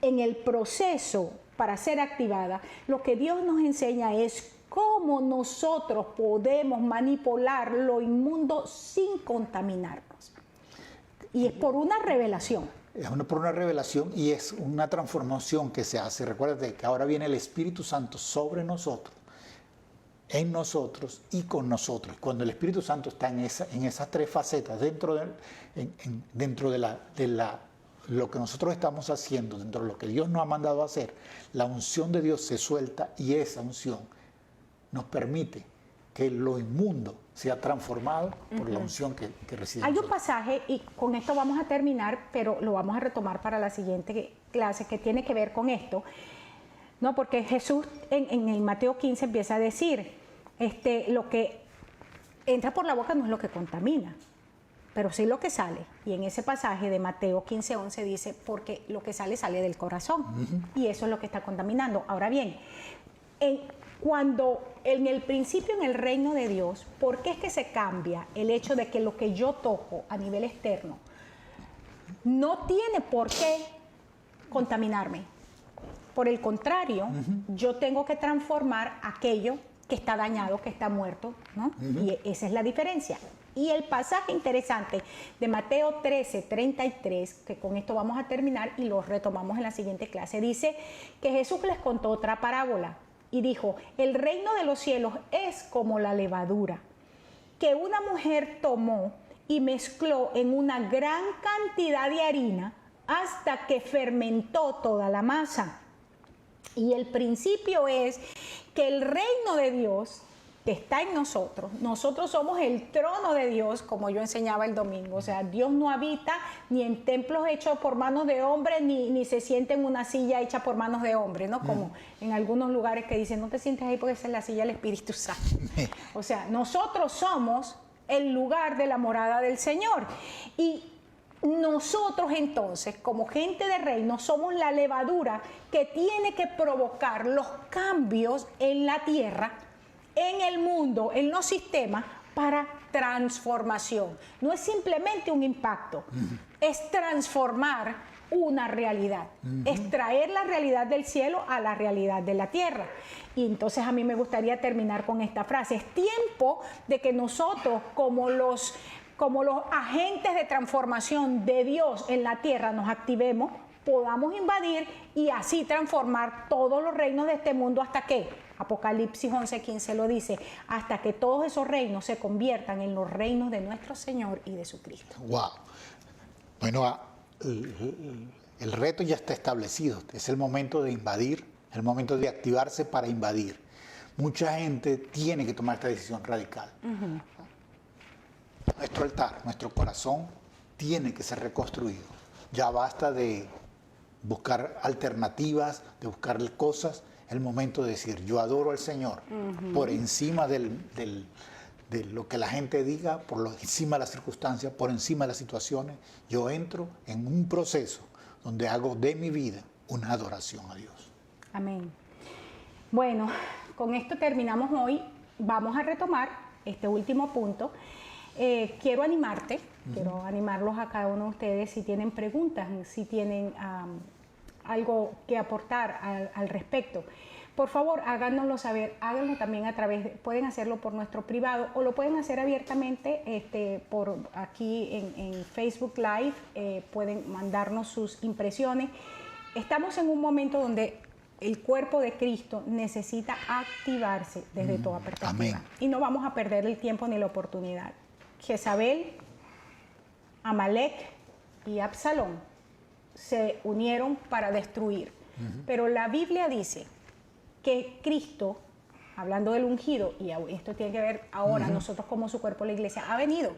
en el proceso para ser activada, lo que Dios nos enseña es cómo nosotros podemos manipular lo inmundo sin contaminarnos. Y es por una revelación. Por una revelación y es una transformación que se hace. Recuérdate que ahora viene el Espíritu Santo sobre nosotros, en nosotros y con nosotros. Cuando el Espíritu Santo está en esas tres facetas, dentro de lo que nosotros estamos haciendo, dentro de lo que Dios nos ha mandado a hacer, la unción de Dios se suelta y esa unción nos permite que lo inmundo sea transformado por la unción que recibimos. Hay un pasaje, y con esto vamos a terminar, pero lo vamos a retomar para la siguiente clase, que tiene que ver con esto, ¿no? Porque Jesús en el Mateo 15 empieza a decir, lo que entra por la boca no es lo que contamina, pero sí lo que sale. Y en ese pasaje de Mateo 15:11 dice, porque lo que sale del corazón, y eso es lo que está contaminando. Ahora bien, cuando en el principio en el reino de Dios, ¿por qué es que se cambia el hecho de que lo que yo toco a nivel externo no tiene por qué contaminarme? Por el contrario, yo tengo que transformar aquello que está dañado, que está muerto, ¿no? Y esa es la diferencia. Y el pasaje interesante de Mateo 13:33, que con esto vamos a terminar y lo retomamos en la siguiente clase, dice que Jesús les contó otra parábola y dijo, el reino de los cielos es como la levadura, que una mujer tomó y mezcló en una gran cantidad de harina hasta que fermentó toda la masa. Y el principio es que el reino de Dios que está en nosotros, nosotros somos el trono de Dios, como yo enseñaba el domingo. O sea, Dios no habita ni en templos hechos por manos de hombres, ni se siente en una silla hecha por manos de hombres, ¿no? Como en algunos lugares que dicen, no te sientes ahí porque esa es la silla del Espíritu Santo. O sea, nosotros somos el lugar de la morada del Señor. Y nosotros entonces, como gente de reino, somos la levadura que tiene que provocar los cambios en la tierra, en el mundo, en los sistemas, para transformación. No es simplemente un impacto, es transformar una realidad, es traer la realidad del cielo a la realidad de la tierra. Y entonces a mí me gustaría terminar con esta frase: es tiempo de que nosotros, como los agentes de transformación de Dios en la tierra, nos activemos, podamos invadir y así transformar todos los reinos de este mundo. ¿Hasta qué? Apocalipsis 11:15 lo dice, hasta que todos esos reinos se conviertan en los reinos de nuestro Señor y de su Cristo. Wow. Bueno, el reto ya está establecido. Es el momento de invadir, el momento de activarse para invadir. Mucha gente tiene que tomar esta decisión radical. Nuestro altar, nuestro corazón tiene que ser reconstruido. Ya basta de buscar alternativas, de buscar cosas. El momento de decir, yo adoro al Señor por encima de lo que la gente diga, por encima de las circunstancias, por encima de las situaciones. Yo entro en un proceso donde hago de mi vida una adoración a Dios. Amén. Bueno, con esto terminamos hoy. Vamos a retomar este último punto. Quiero animarte, quiero animarlos a cada uno de ustedes si tienen preguntas, si tienen algo que aportar al respecto. Por favor, háganoslo saber, háganlo también a través, pueden hacerlo por nuestro privado o lo pueden hacer abiertamente por aquí en Facebook Live, pueden mandarnos sus impresiones. Estamos en un momento donde el cuerpo de Cristo necesita activarse desde toda perspectiva. Amén. Y no vamos a perder el tiempo ni la oportunidad. Jezabel, Amalek y Absalón se unieron para destruir. Pero la Biblia dice que Cristo, hablando del ungido, y esto tiene que ver ahora nosotros como su cuerpo, la iglesia, ha venido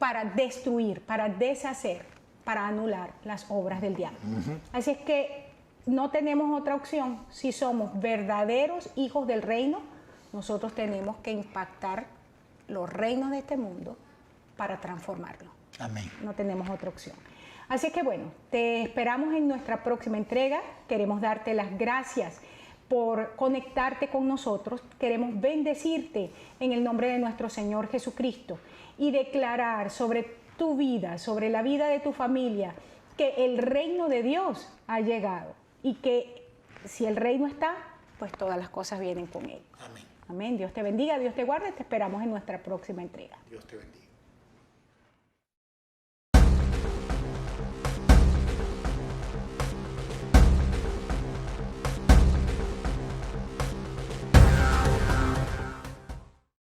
para destruir, para deshacer, para anular las obras del diablo. Así es que no tenemos otra opción. Si somos verdaderos hijos del reino, nosotros tenemos que impactar los reinos de este mundo para transformarlo. Amén. No tenemos otra opción. Así que bueno, te esperamos en nuestra próxima entrega. Queremos darte las gracias por conectarte con nosotros. Queremos bendecirte en el nombre de nuestro Señor Jesucristo y declarar sobre tu vida, sobre la vida de tu familia, que el reino de Dios ha llegado y que si el reino está, pues todas las cosas vienen con él. Amén. Amén. Dios te bendiga, Dios te guarde. Te esperamos en nuestra próxima entrega. Dios te bendiga.